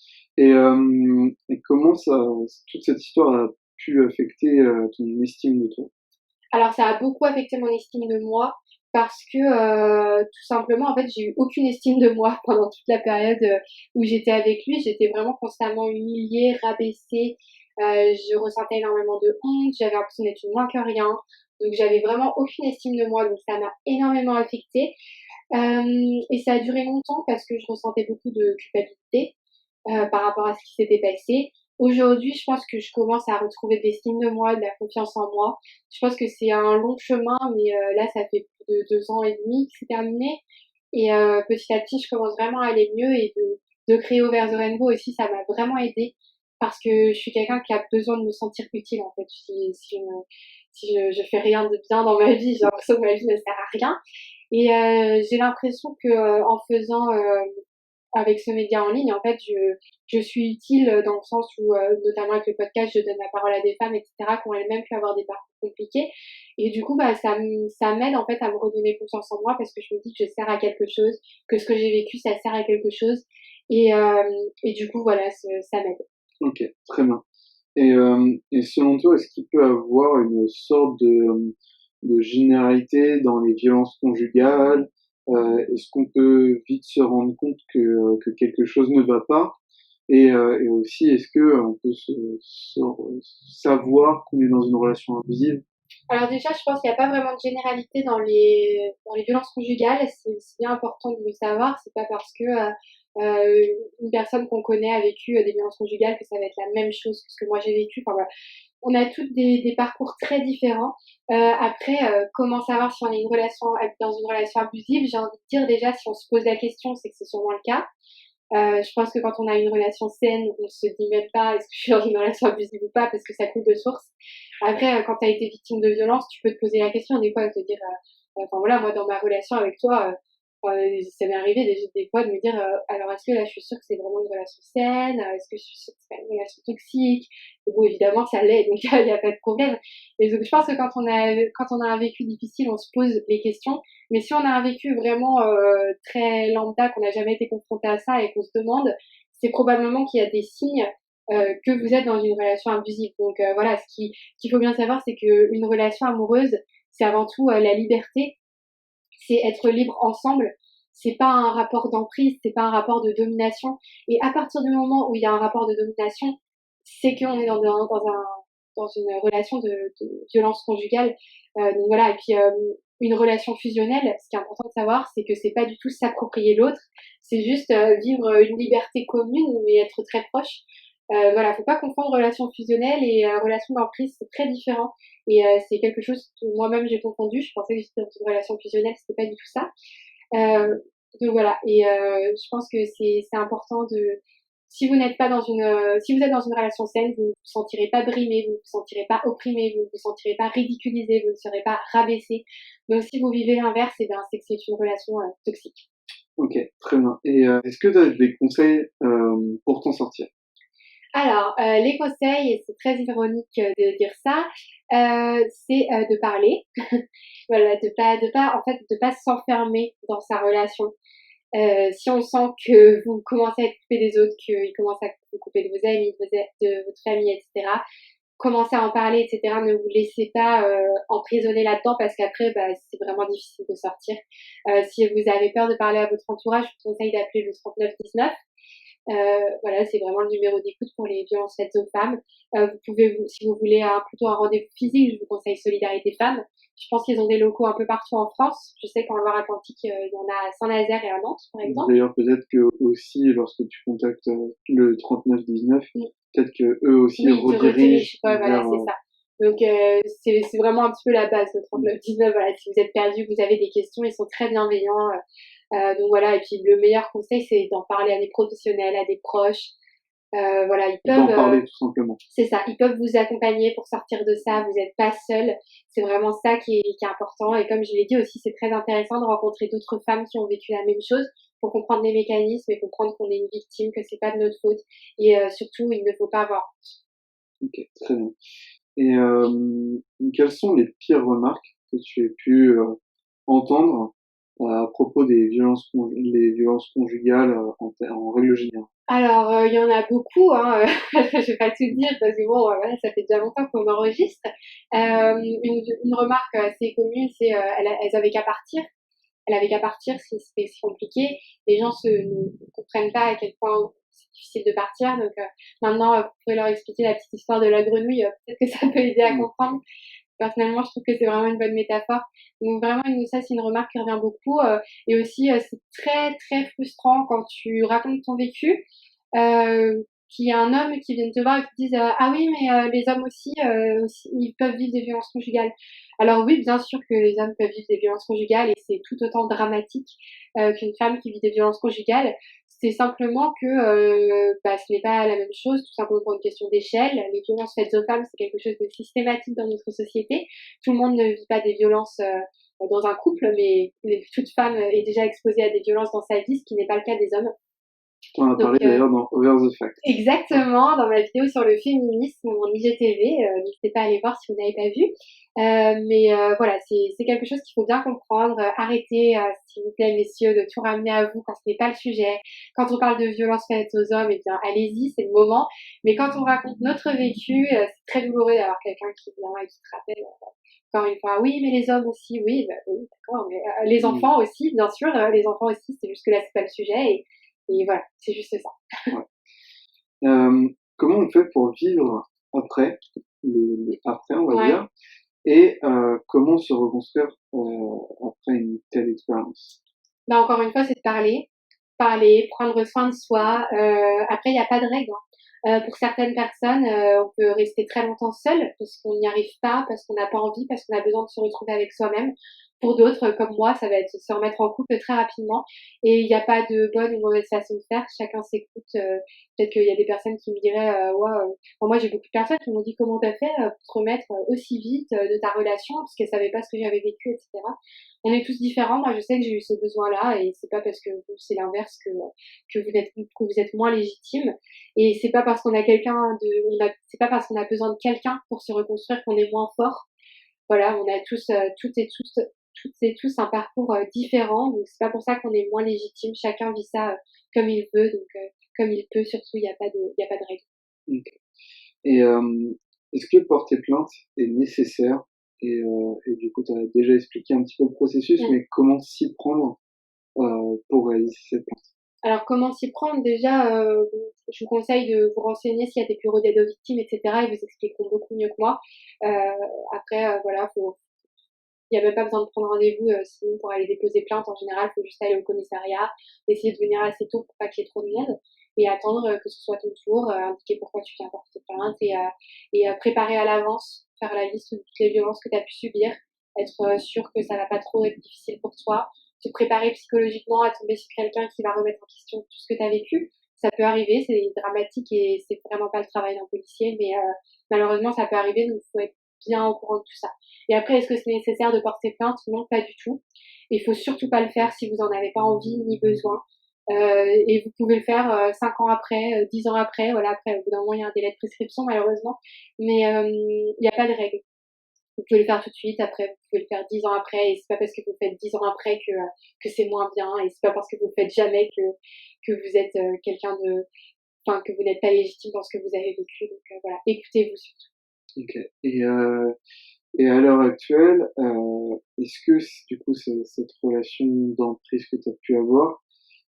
Et comment toute cette histoire a pu affecter ton estime de toi? Alors ça a beaucoup affecté mon estime de moi parce que tout simplement en fait j'ai eu aucune estime de moi pendant toute la période où j'étais avec lui. J'étais vraiment constamment humiliée, rabaissée. Je ressentais énormément de honte. J'avais l'impression d'être moins que rien. Donc j'avais vraiment aucune estime de moi. Donc ça m'a énormément affectée. Et ça a duré longtemps parce que je ressentais beaucoup de culpabilité par rapport à ce qui s'était passé. Aujourd'hui, je pense que je commence à retrouver de l'estime de moi, de la confiance en moi. Je pense que c'est un long chemin, mais là, ça fait plus de 2 ans et demi que c'est terminé. Et petit à petit, je commence vraiment à aller mieux et de créer Over the Rainbow aussi, ça m'a vraiment aidé parce que je suis quelqu'un qui a besoin de me sentir utile en fait. Si je fais rien de bien dans ma vie, j'ai l'impression que ma vie ne sert à rien. Et j'ai l'impression que en faisant avec ce média en ligne, en fait, je suis utile dans le sens où, notamment avec le podcast, je donne la parole à des femmes, etc., qui ont elles-mêmes pu avoir des parcours compliqués. Et du coup, bah, ça m'aide, en fait, à me redonner confiance en moi parce que je me dis que je sers à quelque chose, que ce que j'ai vécu, ça sert à quelque chose. Et du coup, voilà, ça m'aide. Ok, très bien. Et selon toi, est-ce qu'il peut avoir une sorte de généralité dans les violences conjugales? Est-ce qu'on peut vite se rendre compte que quelque chose ne va pas? Et aussi, est-ce que on peut savoir qu'on est dans une relation abusive? Alors déjà, je pense qu'il n'y a pas vraiment de généralité dans les violences conjugales. C'est bien important de le savoir. C'est pas parce que une personne qu'on connaît a vécu des violences conjugales que ça va être la même chose que ce que moi j'ai vécu. Enfin voilà, on a toutes des parcours très différents. Après, comment savoir si on est dans une relation abusive? J'ai envie de dire déjà, si on se pose la question, c'est que c'est sûrement le cas. Je pense que quand on a une relation saine, on se dit même pas est-ce que je suis dans une relation abusive ou pas parce que ça coule de source. Après, quand tu as été victime de violence, tu peux te poser la question des fois de te dire, enfin voilà, moi dans ma relation avec toi, ça m'est arrivé des fois de me dire, alors est-ce que là je suis sûre que c'est vraiment une relation saine? Est-ce que je suis sûre que c'est pas une relation toxique? Et bon, évidemment, ça l'est, donc il y a pas de problème. Et donc je pense que quand on a un vécu difficile, on se pose les questions. Mais si on a un vécu vraiment très lambda, qu'on n'a jamais été confronté à ça et qu'on se demande, c'est probablement qu'il y a des signes que vous êtes dans une relation abusive. Donc voilà, qu'il faut bien savoir, c'est qu'une relation amoureuse, c'est avant tout la liberté, c'est être libre ensemble. C'est pas un rapport d'emprise, c'est pas un rapport de domination. Et à partir du moment où il y a un rapport de domination, c'est qu'on est dans une relation de violence conjugale. Donc voilà, et puis une relation fusionnelle, ce qui est important de savoir, c'est que c'est pas du tout s'approprier l'autre, c'est juste vivre une liberté commune mais être très proche. Voilà, faut pas confondre relation fusionnelle et relation d'emprise, c'est très différent. Et c'est quelque chose que moi-même j'ai confondu. Je pensais que j'étais dans une relation fusionnelle, c'était pas du tout ça. Donc voilà, et je pense que c'est important de si vous n'êtes pas dans une si vous êtes dans une relation saine, vous ne vous sentirez pas brimé, vous ne vous sentirez pas opprimé, vous ne vous sentirez pas ridiculisé, vous ne serez pas rabaissé. Donc si vous vivez l'inverse, eh bien c'est que c'est une relation toxique. Ok, très bien. Et est-ce que tu as des conseils pour t'en sortir? Alors, les conseils, et c'est très ironique de dire ça, c'est de parler. Voilà, de pas s'enfermer dans sa relation. Si on sent que vous commencez à être coupé des autres, qu'ils commencent à vous couper de vos amis, de votre famille, etc., commencez à en parler, etc. Ne vous laissez pas emprisonner là-dedans parce qu'après, bah, c'est vraiment difficile de sortir. Si vous avez peur de parler à votre entourage, je vous conseille d'appeler le 3919. Voilà, c'est vraiment le numéro d'écoute pour les violences faites aux femmes. Vous pouvez, si vous voulez plutôt un rendez-vous physique, je vous conseille Solidarité Femmes. Je pense qu'ils ont des locaux un peu partout en France. Je sais qu'en Loire-Atlantique, il y en a à Saint-Nazaire et à Nantes, par exemple. D'ailleurs, peut-être que aussi, lorsque tu contactes le 3919, Mm. peut-être que eux aussi Oui, ils te redirigent redirigent. Ouais, voilà, vers c'est ça. Donc c'est vraiment un petit peu la base, le 3919. Voilà, si vous êtes perdu, vous avez des questions, ils sont très bienveillants. Donc voilà, et puis le meilleur conseil, c'est d'en parler à des professionnels, à des proches. Voilà, ils D'en peuvent, parler tout simplement. c'est ça, ils peuvent vous accompagner pour sortir de ça. Vous n'êtes pas seul. C'est vraiment ça qui est important. Et comme je l'ai dit aussi, c'est très intéressant de rencontrer d'autres femmes qui ont vécu la même chose pour comprendre les mécanismes et comprendre qu'on est une victime, que c'est pas de notre faute. Et surtout, il ne faut pas avoir. Ok, très bien. Et quelles sont les pires remarques que tu as pu entendre à propos des les violences conjugales en règle générale? Alors, il y en a beaucoup, hein. Je vais pas tout dire parce que bon, voilà, ça fait déjà longtemps qu'on enregistre. Une remarque assez commune, c'est elles avaient qu'à partir. Elle avait qu'à partir si c'était si compliqué. Les gens ne comprennent pas à quel point c'est difficile de partir. Donc maintenant, vous pouvez leur expliquer la petite histoire de la grenouille. Peut-être que ça peut aider à Mm. comprendre. Personnellement, je trouve que c'est vraiment une bonne métaphore. Donc vraiment, ça, c'est une remarque qui revient beaucoup. Et aussi, c'est très, très frustrant quand tu racontes ton vécu, qu'il y a un homme qui vient te voir et qui te dise ah oui, mais les hommes aussi, ils peuvent vivre des violences conjugales. Alors oui, bien sûr que les hommes peuvent vivre des violences conjugales et c'est tout autant dramatique qu'une femme qui vit des violences conjugales. C'est simplement que ce n'est pas la même chose, tout simplement pour une question d'échelle. Les violences faites aux femmes, c'est quelque chose de systématique dans notre société. Tout le monde ne vit pas des violences dans un couple, mais toute femme est déjà exposée à des violences dans sa vie, ce qui n'est pas le cas des hommes. Tu en as Donc, parlé d'ailleurs dans Over the Fact. exactement, dans ma vidéo sur le féminisme, mon IGTV, n'hésitez pas à aller voir si vous n'avez pas vu. Voilà, c'est quelque chose qu'il faut bien comprendre. Arrêtez, s'il vous plaît, messieurs, de tout ramener à vous quand ce n'est pas le sujet. Quand on parle de violences faites aux hommes, eh bien, allez-y, c'est le moment. Mais quand on raconte notre vécu, c'est très douloureux d'avoir quelqu'un qui vient et qui te rappelle. Encore une fois, oui, mais les hommes aussi, oui, bah, oui, d'accord, mais les Mm. enfants aussi, bien sûr, les enfants aussi, c'est juste que là, c'est pas le sujet, et voilà, c'est juste ça. Ouais. Comment on fait pour vivre après, le après, on va Ouais. dire, et comment se reconstruire après une telle expérience? Bah, encore une fois, c'est de parler, prendre soin de soi. Après, il n'y a pas de règle, hein. Pour certaines personnes, on peut rester très longtemps seul parce qu'on n'y arrive pas, parce qu'on n'a pas envie, parce qu'on a besoin de se retrouver avec soi-même. Pour d'autres, comme moi, ça va être se remettre en couple très rapidement. Et il n'y a pas de bonne ou mauvaise façon de faire. Chacun s'écoute. Peut-être qu'il y a des personnes qui me diraient, ouais, moi j'ai beaucoup de personnes qui m'ont dit comment t'as fait pour te remettre aussi vite de ta relation parce qu'elles savaient pas ce que j'avais vécu, etc. On est tous différents. Moi, je sais que j'ai eu ce besoin-là et c'est pas parce que c'est l'inverse que vous êtes moins légitime. Et c'est pas parce qu'on a c'est pas parce qu'on a besoin de quelqu'un pour se reconstruire qu'on est moins fort. Voilà, on a tous, toutes et tous un parcours différent. Donc c'est pas pour ça qu'on est moins légitime. Chacun vit ça comme il veut, donc comme il peut. Surtout, il y a pas de règle. Ok. Et est-ce que porter plainte est nécessaire? Et du coup, tu as déjà expliqué un petit peu le processus, Mm. mais comment s'y prendre pour réaliser cette plainte? Alors, comment s'y prendre? Déjà, je vous conseille de vous renseigner s'il y a des bureaux d'aide aux victimes, etc. Ils vous expliqueront beaucoup mieux que moi. Après, voilà, il n'y a même pas besoin de prendre rendez-vous sinon pour aller déposer plainte. En général, il faut juste aller au commissariat, essayer de venir assez tôt pour pas qu'il y ait trop de monde et attendre que ce soit ton tour, indiquer pourquoi tu viens porter plainte et préparer à l'avance, faire la liste de toutes les violences que tu as pu subir, être sûr que ça va pas trop être difficile pour toi, te préparer psychologiquement à tomber sur quelqu'un qui va remettre en question tout ce que tu as vécu. Ça peut arriver, c'est dramatique et c'est vraiment pas le travail d'un policier, mais malheureusement ça peut arriver, donc il faut être bien au courant de tout ça. Et après, est-ce que c'est nécessaire de porter plainte? Non, pas du tout. Il faut surtout pas le faire si vous en avez pas envie ni besoin. Et vous pouvez le faire 5 ans après, 10 ans après. Voilà, après, au bout d'un moment, il y a un délai de prescription, malheureusement. Mais il n'y a pas de règle. Vous pouvez le faire tout de suite, après, vous pouvez le faire 10 ans après, et c'est pas parce que vous faites 10 ans après que c'est moins bien, et c'est pas parce que vous le faites jamais que vous êtes quelqu'un de, enfin, que vous n'êtes pas légitime dans ce que vous avez vécu. Donc voilà, écoutez-vous surtout. Ok. Et à l'heure actuelle, est-ce que du coup cette relation d'emprise que tu as pu avoir,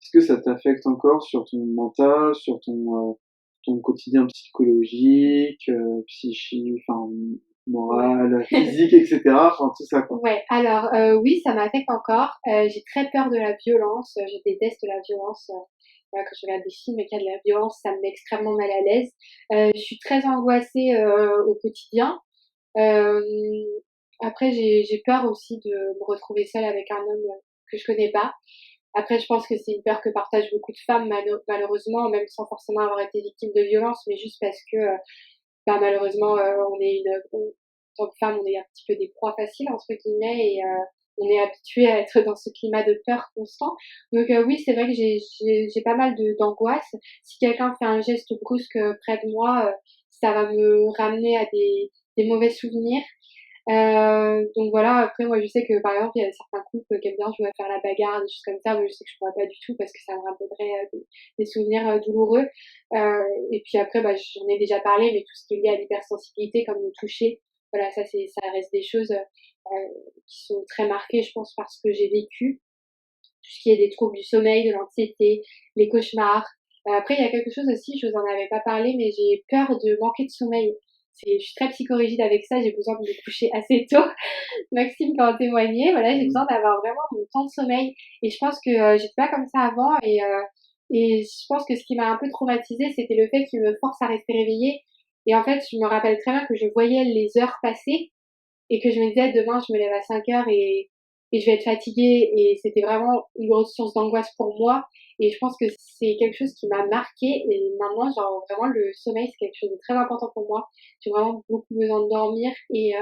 est-ce que ça t'affecte encore sur ton mental, sur ton quotidien psychologique, psychique, enfin Ouais. moral, physique, etc. Enfin tout ça quoi. Ouais, alors oui, ça m'affecte encore. J'ai très peur de la violence. Je déteste la violence. Voilà, quand je regarde des films et qu'il y a de la violence, ça me met extrêmement mal à l'aise. Je suis très angoissée au quotidien. Euh, Après, j'ai peur aussi de me retrouver seule avec un homme que je connais pas. Après, je pense que c'est une peur que partagent beaucoup de femmes, malheureusement, même sans forcément avoir été victime de violence, mais juste parce que, bah, malheureusement, en tant que femme, on est un petit peu des proies faciles, entre guillemets, et on est habitué à être dans ce climat de peur constant. Donc oui, c'est vrai que j'ai pas mal d'angoisse. Si quelqu'un fait un geste brusque près de moi, ça va me ramener à des mauvais souvenirs. Donc voilà, après moi je sais que par exemple il y a certains couples qui aiment bien jouer à faire la bagarre, des choses comme ça, moi je sais que je pourrais pas du tout parce que ça me rappellerait des souvenirs douloureux. Et puis après bah, j'en ai déjà parlé, mais tout ce qui est lié à l'hypersensibilité comme le toucher, voilà ça reste des choses qui sont très marquées je pense par ce que j'ai vécu, tout ce qui est des troubles du sommeil, de l'anxiété, les cauchemars. Après, il y a quelque chose aussi, je vous en avais pas parlé, mais j'ai peur de manquer de sommeil. Je suis très psychorigide avec ça, j'ai besoin de me coucher assez tôt. Maxime peut en témoigner. Voilà, j'ai besoin d'avoir vraiment mon temps de sommeil. Et je pense que j'étais pas comme ça avant. Et je pense que ce qui m'a un peu traumatisée, c'était le fait qu'il me force à rester réveillée. Et en fait, je me rappelle très bien que je voyais les heures passer et que je me disais demain je me lève à 5 heures et je vais être fatiguée et c'était vraiment une grosse source d'angoisse pour moi et je pense que c'est quelque chose qui m'a marquée et maintenant genre vraiment le sommeil c'est quelque chose de très important pour moi. J'ai vraiment beaucoup besoin de dormir et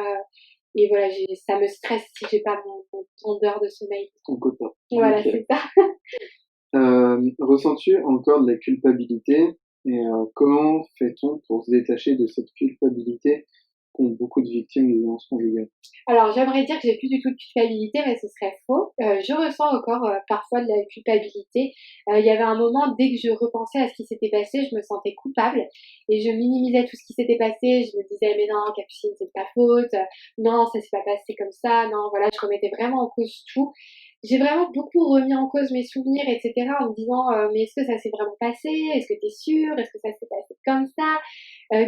voilà ça me stresse si j'ai pas mon temps d'heure de sommeil. Ton quota. Voilà, Ok. c'est ça. Ressens-tu encore de la culpabilité et comment fait-on pour se détacher de cette culpabilité qu'ont beaucoup de victimes de violences conjugales? Alors, j'aimerais dire que j'ai plus du tout de culpabilité, mais ce serait faux. Je ressens encore parfois de la culpabilité. Il y avait un moment, dès que je repensais à ce qui s'était passé, je me sentais coupable et je minimisais tout ce qui s'était passé. Je me disais, mais non, Capucine, c'est de ta faute. Non, ça s'est pas passé comme ça. Non, voilà, je remettais vraiment en cause tout. J'ai vraiment beaucoup remis en cause mes souvenirs, etc., en me disant, mais est-ce que ça s'est vraiment passé? Est-ce que t'es sûre? Est-ce que ça s'est passé comme ça?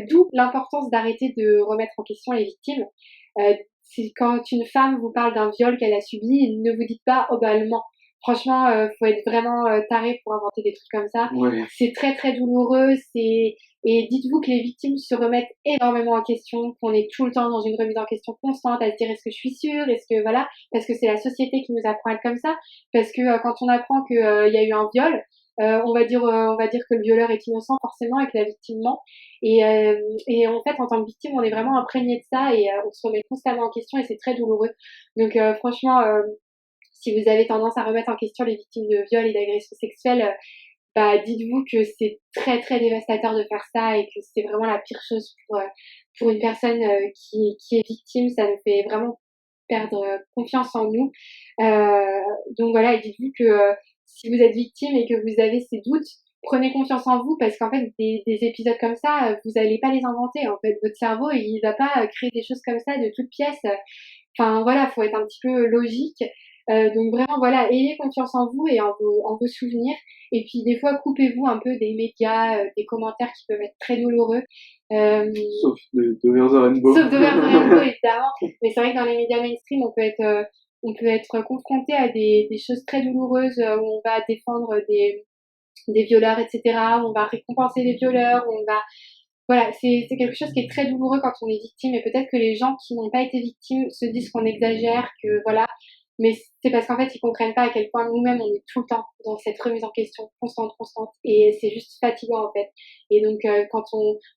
D'où l'importance d'arrêter de remettre en question les victimes. Si quand une femme vous parle d'un viol qu'elle a subi, ne vous dites pas oh bah elle ment. Franchement, faut être vraiment taré pour inventer des trucs comme ça. Ouais. C'est très très douloureux. Et dites-vous que les victimes se remettent énormément en question, qu'on est tout le temps dans une remise en question constante, à se dire est-ce que je suis sûre, est-ce que voilà, parce que c'est la société qui nous apprend à être comme ça. Parce que quand on apprend qu'il y a eu un viol, on va dire que le violeur est innocent forcément et que la victime ment. Et en fait, en tant que victime, on est vraiment imprégné de ça et on se remet constamment en question et c'est très douloureux. Donc franchement, si vous avez tendance à remettre en question les victimes de viol et d'agressions sexuelles, bah dites-vous que c'est très très dévastateur de faire ça et que c'est vraiment la pire chose pour une personne qui est victime. Ça nous fait vraiment perdre confiance en nous. Donc voilà, et dites-vous que si vous êtes victime et que vous avez ces doutes, prenez confiance en vous parce qu'en fait des épisodes comme ça, vous n'allez pas les inventer. En fait, votre cerveau il va pas créer des choses comme ça de toutes pièces. Enfin voilà, faut être un petit peu logique. Donc vraiment voilà, ayez confiance en vous et en vos souvenirs. Et puis des fois coupez-vous un peu des médias, des commentaires qui peuvent être très douloureux. Euh, Sauf de Verse Rainbow. Sauf de Verse Rainbow évidemment. Mais c'est vrai que dans les médias mainstream, on peut être confronté à des choses très douloureuses où on va défendre des violeurs, etc. Où on va récompenser les violeurs, où on va voilà, c'est quelque chose qui est très douloureux quand on est victime et peut-être que les gens qui n'ont pas été victimes se disent qu'on exagère, que voilà, mais c'est parce qu'en fait ils comprennent pas à quel point nous-mêmes on est tout le temps dans cette remise en question constante et c'est juste fatigant en fait. Et donc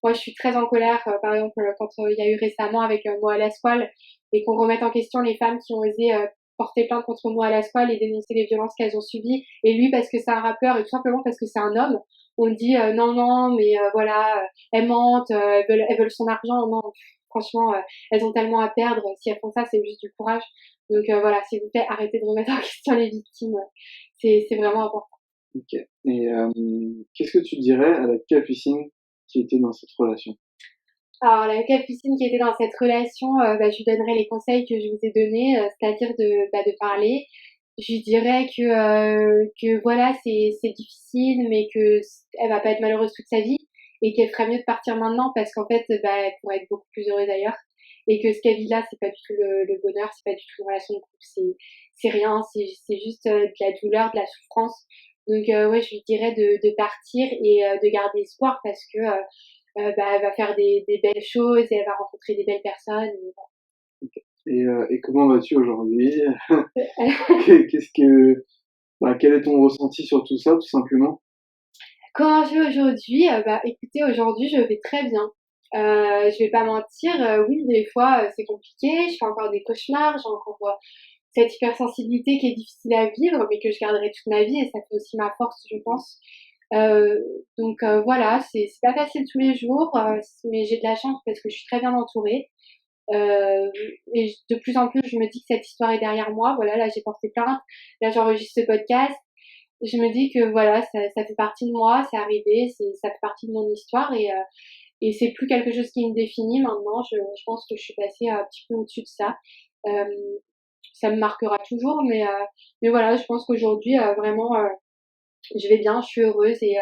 moi je suis très en colère, par exemple quand il y a eu récemment avec Moa Lasquale et qu'on remette en question les femmes qui ont osé porter plainte contre Moa Lasquale et dénoncer les violences qu'elles ont subies et lui parce que c'est un rappeur et tout simplement parce que c'est un homme on dit non non mais voilà elles mentent, elles veulent son argent. Non, franchement, elles ont tellement à perdre. Si elles font ça, c'est juste du courage. Donc voilà, s'il vous plaît, arrêtez de remettre en question les victimes. C'est vraiment important. Ok. Et qu'est-ce que tu dirais à la Capucine qui était dans cette relation? Alors la Capucine qui était dans cette relation, je lui donnerais les conseils que je vous ai donnés, c'est-à-dire de parler. Je lui dirais que voilà, c'est difficile, mais que elle va pas être malheureuse toute sa vie et qu'elle ferait mieux de partir maintenant parce qu'en fait, elle pourrait être beaucoup plus heureuse ailleurs et que ce qu'elle vit là, c'est pas du tout le bonheur, c'est pas du tout une relation de couple, c'est rien, c'est juste de la douleur, de la souffrance. Donc ouais, je lui dirais de partir et de garder espoir parce que elle va faire des belles choses et elle va rencontrer des belles personnes. Et comment vas-tu aujourd'hui? Qu'est-ce que, quel est ton ressenti sur tout ça, tout simplement? Comment je vais aujourd'hui? Écoutez, aujourd'hui, je vais très bien. Je vais pas mentir, oui, des fois, c'est compliqué, je fais encore des cauchemars, j'ai encore, cette hypersensibilité qui est difficile à vivre, mais que je garderai toute ma vie et ça fait aussi ma force, je pense. Voilà, c'est pas facile tous les jours, mais j'ai de la chance parce que je suis très bien entourée. Et de plus en plus, je me dis que cette histoire est derrière moi. Voilà, là, j'ai porté plainte. Là, j'enregistre ce podcast. Je me dis que voilà, ça fait partie de moi, c'est arrivé, ça fait partie de mon histoire et c'est plus quelque chose qui me définit maintenant. Je pense que je suis passée un petit peu au-dessus de ça. Euh, Ça me marquera toujours, mais voilà, je pense qu'aujourd'hui, vraiment, je vais bien, je suis heureuse et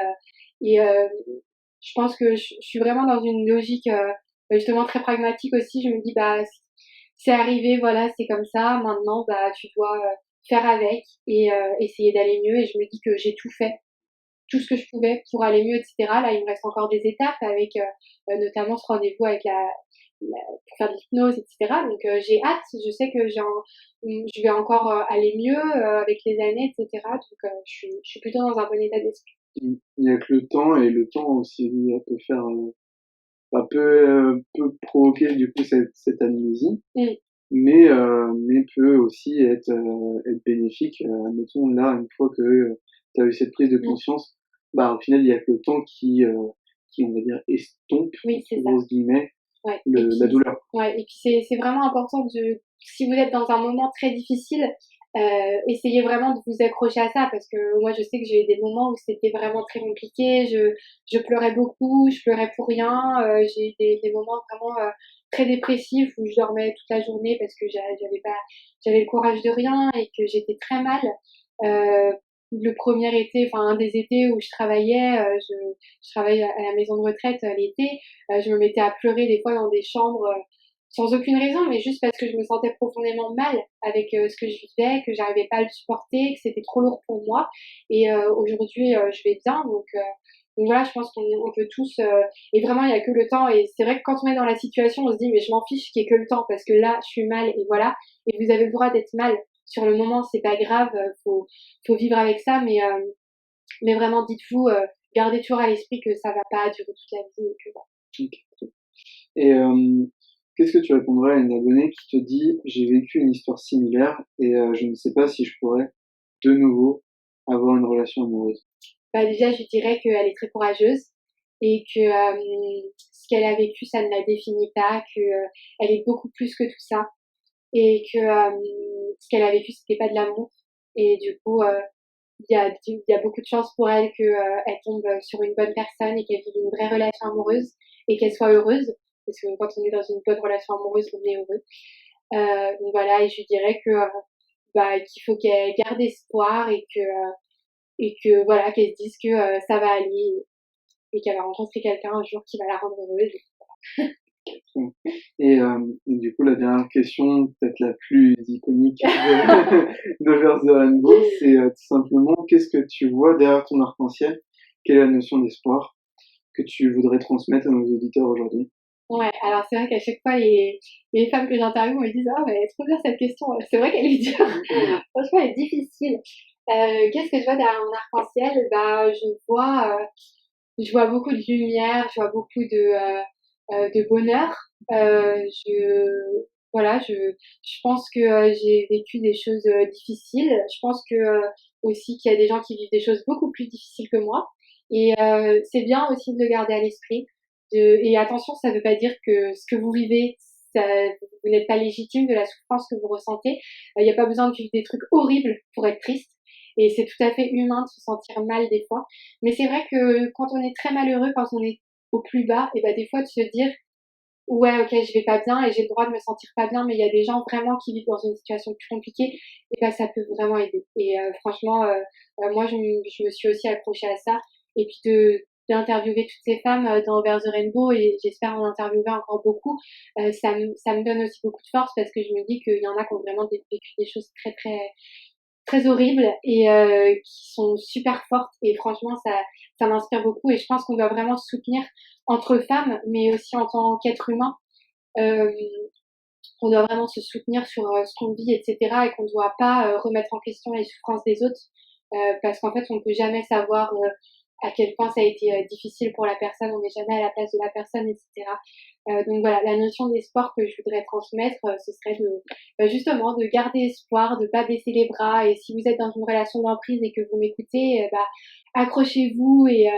je pense que je suis vraiment dans une logique justement très pragmatique aussi. Je me dis, c'est arrivé, voilà, c'est comme ça. Maintenant, tu dois faire avec et essayer d'aller mieux. Et je me dis que j'ai tout fait, tout ce que je pouvais pour aller mieux, etc. Là, il me reste encore des étapes avec notamment ce rendez-vous avec pour faire de l'hypnose, etc. Donc j'ai hâte. Je sais que je vais encore aller mieux avec les années, etc. Donc je suis plutôt dans un bon état d'esprit. Il n'y a que le temps, et le temps aussi peut faire, peut provoquer du coup cette amnésie, Mm. mais peut aussi être bénéfique. Admettons là, une fois que tu as eu cette prise de Mm. conscience, au final, il y a que le temps qui on va dire estompe, Oui, c'est entre ça. grosses guillemets, Ouais. la douleur. Ouais. Et puis c'est vraiment important si vous êtes dans un moment très difficile, essayez vraiment de vous accrocher à ça parce que moi je sais que j'ai eu des moments où c'était vraiment très compliqué. Je pleurais beaucoup, je pleurais pour rien. J'ai eu des moments vraiment très dépressifs où je dormais toute la journée parce que j'avais le courage de rien et que j'étais très mal. Euh, le premier été, enfin un des étés où je travaillais, je travaille à la maison de retraite l'été. Je me mettais à pleurer des fois dans des chambres sans aucune raison, mais juste parce que je me sentais profondément mal avec ce que je vivais, que j'arrivais pas à le supporter, que c'était trop lourd pour moi. Et aujourd'hui, je vais bien, donc voilà, je pense qu'on peut tous. Et vraiment, il y a que le temps. Et c'est vrai que quand on est dans la situation, on se dit mais je m'en fiche qu'il y ait que le temps parce que là, je suis mal et voilà. Et vous avez le droit d'être mal sur le moment, c'est pas grave, faut vivre avec ça, mais vraiment, dites-vous, gardez toujours à l'esprit que ça va pas durer toute la vie et que voilà. Ok. Et qu'est-ce que tu répondrais à une abonnée qui te dit j'ai vécu une histoire similaire et je ne sais pas si je pourrais de nouveau avoir une relation amoureuse? Déjà, je dirais qu'elle est très courageuse et que ce qu'elle a vécu, ça ne la définit pas, que elle est beaucoup plus que tout ça et que ce qu'elle a vécu, c'était pas de l'amour. Et du coup, il y a beaucoup de chances pour elle que elle tombe sur une bonne personne et qu'elle vive une vraie relation amoureuse et qu'elle soit heureuse. Parce que quand on est dans une bonne relation amoureuse, on est heureux. Donc voilà, et je dirais que qu'il faut qu'elle garde espoir et que voilà, qu'elle se dise que ça va aller et qu'elle va rencontrer quelqu'un un jour qui va la rendre heureuse. Et du coup, la dernière question, peut-être la plus iconique de Vers the Rainbow, c'est tout simplement qu'est-ce que tu vois derrière ton arc-en-ciel? Quelle est la notion d'espoir que tu voudrais transmettre à nos auditeurs aujourd'hui? Ouais, alors c'est vrai qu'à chaque fois, les femmes que j'interviewe me disent ah, mais elle est trop bien cette question. C'est vrai qu'elle est dure. Franchement, elle est difficile. Qu'est-ce que je vois derrière mon arc-en-ciel? Je vois beaucoup de lumière, je vois beaucoup de bonheur. Voilà, je pense que j'ai vécu des choses difficiles. Je pense que aussi qu'il y a des gens qui vivent des choses beaucoup plus difficiles que moi. Et c'est bien aussi de le garder à l'esprit. Et attention, ça ne veut pas dire que ce que vous vivez, ça, vous n'êtes pas légitime de la souffrance que vous ressentez. Il n'y a pas besoin de vivre des trucs horribles pour être triste. Et c'est tout à fait humain de se sentir mal des fois. Mais c'est vrai que quand on est très malheureux, quand on est au plus bas, et des fois de se dire ouais, ok, je vais pas bien et j'ai le droit de me sentir pas bien, mais il y a des gens vraiment qui vivent dans une situation plus compliquée, et ça peut vraiment aider. Et franchement, moi, je me suis aussi accrochée à ça. Et puis d'interviewer toutes ces femmes dans Vers the Rainbow, et j'espère en interviewer encore beaucoup, ça me donne aussi beaucoup de force parce que je me dis qu'il y en a qui ont vraiment vécu des choses très, très, très horribles et qui sont super fortes. Et franchement, ça m'inspire beaucoup. Et je pense qu'on doit vraiment se soutenir entre femmes, mais aussi en tant qu'être humain. Euh, on doit vraiment se soutenir sur ce qu'on vit, etc. Et qu'on ne doit pas remettre en question les souffrances des autres. Parce qu'en fait, on ne peut jamais savoir à quel point ça a été difficile pour la personne. On n'est jamais à la place de la personne, etc. Donc voilà, la notion d'espoir que je voudrais transmettre, ce serait justement de garder espoir, de pas baisser les bras. Et si vous êtes dans une relation d'emprise et que vous m'écoutez, accrochez-vous et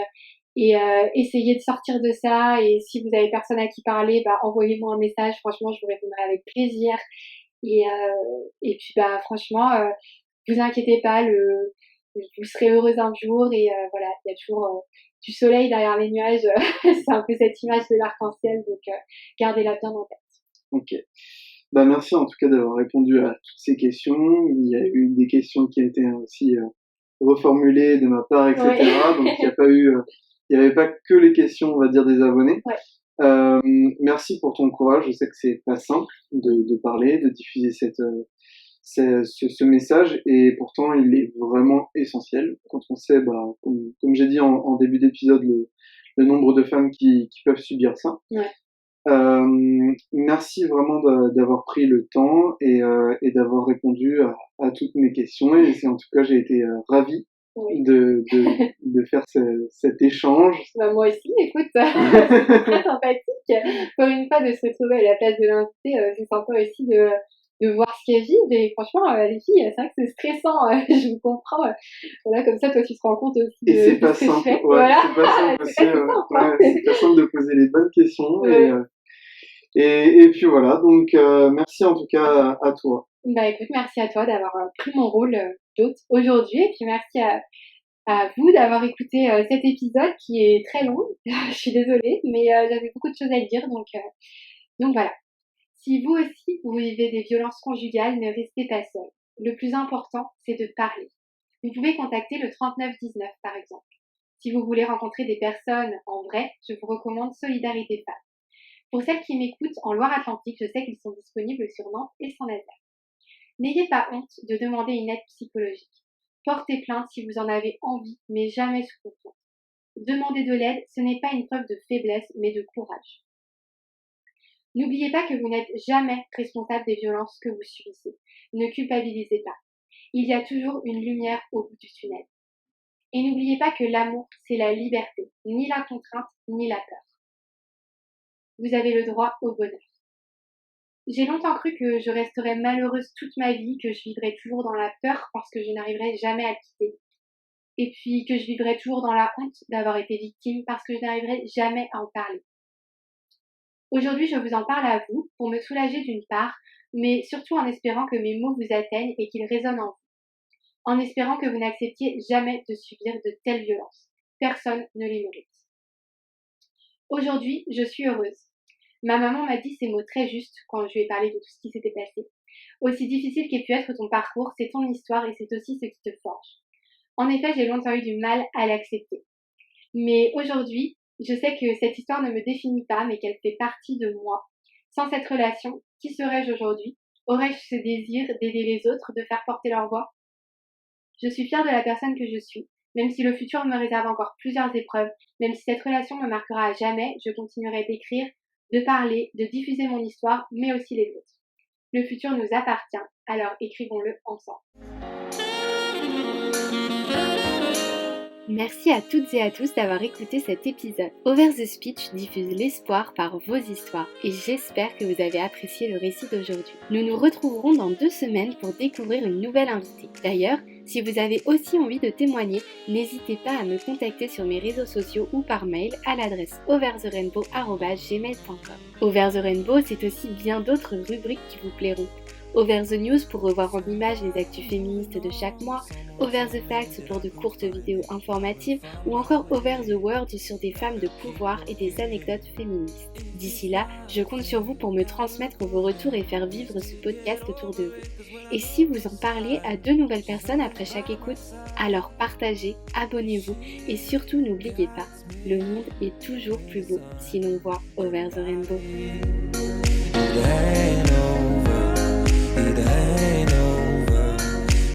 essayez de sortir de ça. Et si vous avez personne à qui parler, envoyez-moi un message. Franchement, je vous répondrai avec plaisir. Et puis franchement, vous inquiétez pas, vous serez heureuse un jour. Et voilà, il y a toujours du soleil derrière les nuages. C'est un peu cette image de l'arc-en-ciel, donc gardez-la bien en tête. Ok. Merci en tout cas d'avoir répondu à toutes ces questions. Il y a eu des questions qui ont été aussi reformulées de ma part, etc. Ouais. Donc il n'y avait pas que les questions, on va dire, des abonnés. Ouais. Merci pour ton courage. Je sais que c'est pas simple de parler, de diffuser ce message, et pourtant il est vraiment essentiel quand on sait, comme j'ai dit en début d'épisode, le nombre de femmes qui peuvent subir ça. Ouais. Merci vraiment d'avoir pris le temps et d'avoir répondu à toutes mes questions, et en tout cas j'ai été ravi de faire cet échange. Moi aussi, écoute, c'est très sympathique. Pour une fois, de se retrouver à la place de l'invité, c'est sympa aussi de voir ce qu'elles vivent. Et franchement, les filles, c'est vrai que c'est stressant, je vous comprends. Voilà, comme ça, toi, tu te rends compte aussi de ce que je fais. Voilà. C'est pas simple aussi. C'est pas simple de poser les bonnes questions. Ouais. Et puis voilà, donc merci en tout cas à toi. Écoute, merci à toi d'avoir pris mon rôle d'hôte aujourd'hui. Et puis merci à vous d'avoir écouté cet épisode qui est très long. Je suis désolée, mais j'avais beaucoup de choses à dire. Donc voilà. Si vous aussi, vous vivez des violences conjugales, ne restez pas seul. Le plus important, c'est de parler. Vous pouvez contacter le 3919 par exemple. Si vous voulez rencontrer des personnes en vrai, je vous recommande Solidarité Femmes. Pour celles qui m'écoutent en Loire-Atlantique, je sais qu'ils sont disponibles sur Nantes et Saint-Nazaire. N'ayez pas honte de demander une aide psychologique. Portez plainte si vous en avez envie, mais jamais sous confiance. Demander de l'aide, ce n'est pas une preuve de faiblesse, mais de courage. N'oubliez pas que vous n'êtes jamais responsable des violences que vous subissez. Ne culpabilisez pas. Il y a toujours une lumière au bout du tunnel. Et n'oubliez pas que l'amour, c'est la liberté, ni la contrainte, ni la peur. Vous avez le droit au bonheur. J'ai longtemps cru que je resterais malheureuse toute ma vie, que je vivrais toujours dans la peur parce que je n'arriverais jamais à le quitter. Et puis que je vivrais toujours dans la honte d'avoir été victime parce que je n'arriverais jamais à en parler. Aujourd'hui, je vous en parle à vous pour me soulager d'une part, mais surtout en espérant que mes mots vous atteignent et qu'ils résonnent en vous. En espérant que vous n'acceptiez jamais de subir de telles violences. Personne ne les mérite. Aujourd'hui, je suis heureuse. Ma maman m'a dit ces mots très justes quand je lui ai parlé de tout ce qui s'était passé. Aussi difficile qu'ait pu être ton parcours, c'est ton histoire et c'est aussi ce qui te forge. En effet, j'ai longtemps eu du mal à l'accepter. Mais aujourd'hui, je sais que cette histoire ne me définit pas, mais qu'elle fait partie de moi. Sans cette relation, qui serais-je aujourd'hui? Aurais-je ce désir d'aider les autres, de faire porter leur voix? Je suis fière de la personne que je suis. Même si le futur me réserve encore plusieurs épreuves, même si cette relation me marquera à jamais, je continuerai d'écrire, de parler, de diffuser mon histoire, mais aussi les autres. Le futur nous appartient, alors écrivons-le ensemble. Merci à toutes et à tous d'avoir écouté cet épisode. Over the Speech diffuse l'espoir par vos histoires et j'espère que vous avez apprécié le récit d'aujourd'hui. Nous nous retrouverons dans 2 semaines pour découvrir une nouvelle invitée. D'ailleurs, si vous avez aussi envie de témoigner, n'hésitez pas à me contacter sur mes réseaux sociaux ou par mail à l'adresse overtherainbow@gmail.com. Over the Rainbow, c'est aussi bien d'autres rubriques qui vous plairont. Over the News pour revoir en images les actus féministes de chaque mois, Over the Facts pour de courtes vidéos informatives ou encore Over the World sur des femmes de pouvoir et des anecdotes féministes. D'ici là, je compte sur vous pour me transmettre vos retours et faire vivre ce podcast autour de vous. Et si vous en parlez à 2 nouvelles personnes après chaque écoute, alors partagez, abonnez-vous et surtout n'oubliez pas, le monde est toujours plus beau si l'on voit Over the Rainbow.